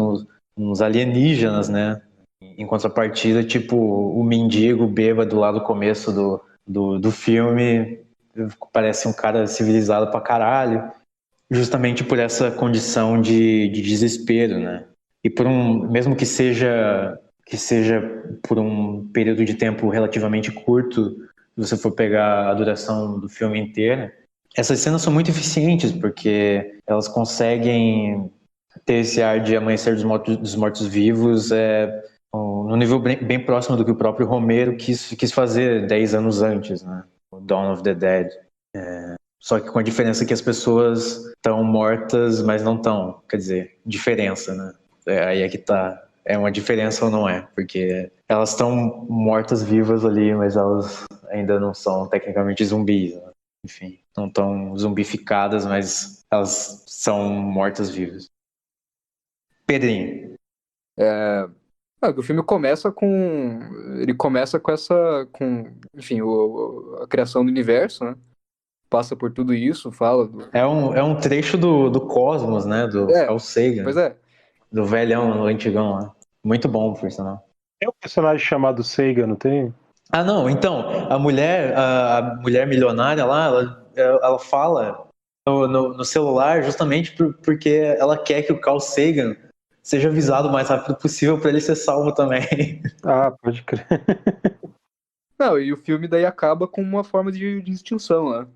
uns alienígenas, né? Em contrapartida, tipo, o mendigo bêbado lá do começo do filme parece um cara civilizado pra caralho, justamente por essa condição de desespero, né? E mesmo que seja por um período de tempo relativamente curto, se você for pegar a duração do filme inteiro, essas cenas são muito eficientes, porque elas conseguem ter esse ar de amanhecer dos mortos-vivos no nível bem próximo do que o próprio Romero quis fazer 10 anos antes, né? O Dawn of the Dead. Só que com a diferença que as pessoas estão mortas, mas não estão. Quer dizer, diferença, né? Aí é que tá. É uma diferença ou não é? Porque elas estão mortas-vivas ali, mas elas ainda não são tecnicamente zumbis, né? Enfim, não estão zumbificadas, mas elas são mortas-vivas. Pedrinho. O filme começa com. Ele começa com essa. Enfim, a criação do universo, né? Passa por tudo isso, fala. É um trecho do Cosmos, né? Do Carl Sagan. Pois é. Do velhão, do antigão lá. Muito bom, por sinal. Tem um personagem chamado Sagan, não tem? Ah, não, então, a mulher milionária lá, ela fala no celular justamente porque ela quer que o Carl Sagan seja avisado o mais rápido possível para ele ser salvo também. Ah, pode crer. Não, e o filme daí acaba com uma forma de extinção, né?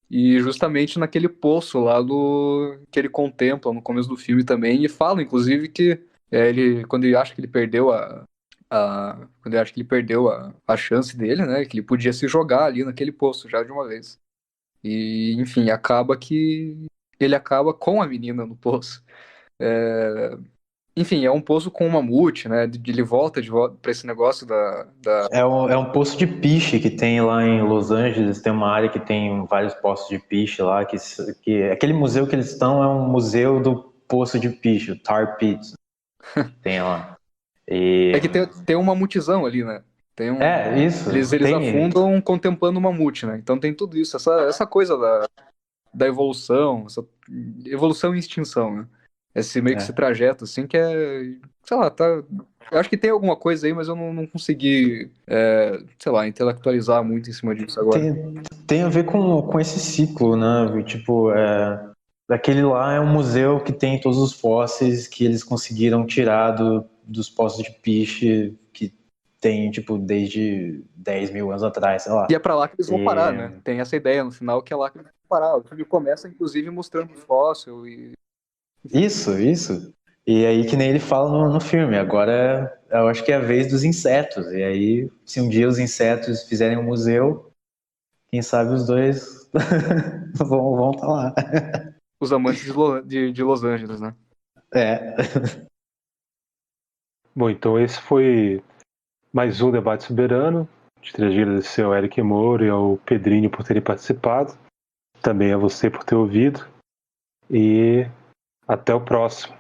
E justamente naquele poço lá que ele contempla no começo do filme também, e fala, inclusive, que quando ele acha que ele perdeu quando ele acha que ele perdeu a chance dele, né? Que ele podia se jogar ali naquele poço já de uma vez. E, enfim, acaba que ele acaba com a menina no poço. Enfim, é um poço com um mamute, né? Ele volta de volta pra esse negócio da. É um poço de piche que tem lá em Los Angeles. Tem uma área que tem vários poços de piche lá. Que aquele museu que eles estão é um museu do poço de piche, o Tar Pit. Tem lá. E É que tem um mamutizão ali, né? Tem um. isso. Eles afundam contemplando o mamute, né? Então tem tudo isso, essa coisa da evolução, essa evolução e extinção, né? Esse meio que esse trajeto, assim, que é. Sei lá, tá. Eu acho que tem alguma coisa aí, mas eu não consegui, sei lá, intelectualizar muito em cima disso agora. Tem a ver com esse ciclo, né? Tipo, aquele lá é um museu que tem todos os fósseis que eles conseguiram tirar dos poços de piche que tem, tipo, desde 10 mil anos atrás, sei lá. E é pra lá que eles vão parar, né? Tem essa ideia no final que é lá que eles vão parar. O filme começa, inclusive, mostrando o fóssil e. Isso. E aí, que nem ele fala no filme, agora eu acho que é a vez dos insetos. E aí, se um dia os insetos fizerem um museu, quem sabe os dois vão estar lá. Os amantes de Los Angeles, né? É. Bom, então esse foi mais um Debate Soberano. Gostaria de agradecer ao Eric Moura e ao Pedrinho por terem participado. Também a você por ter ouvido. E até o próximo.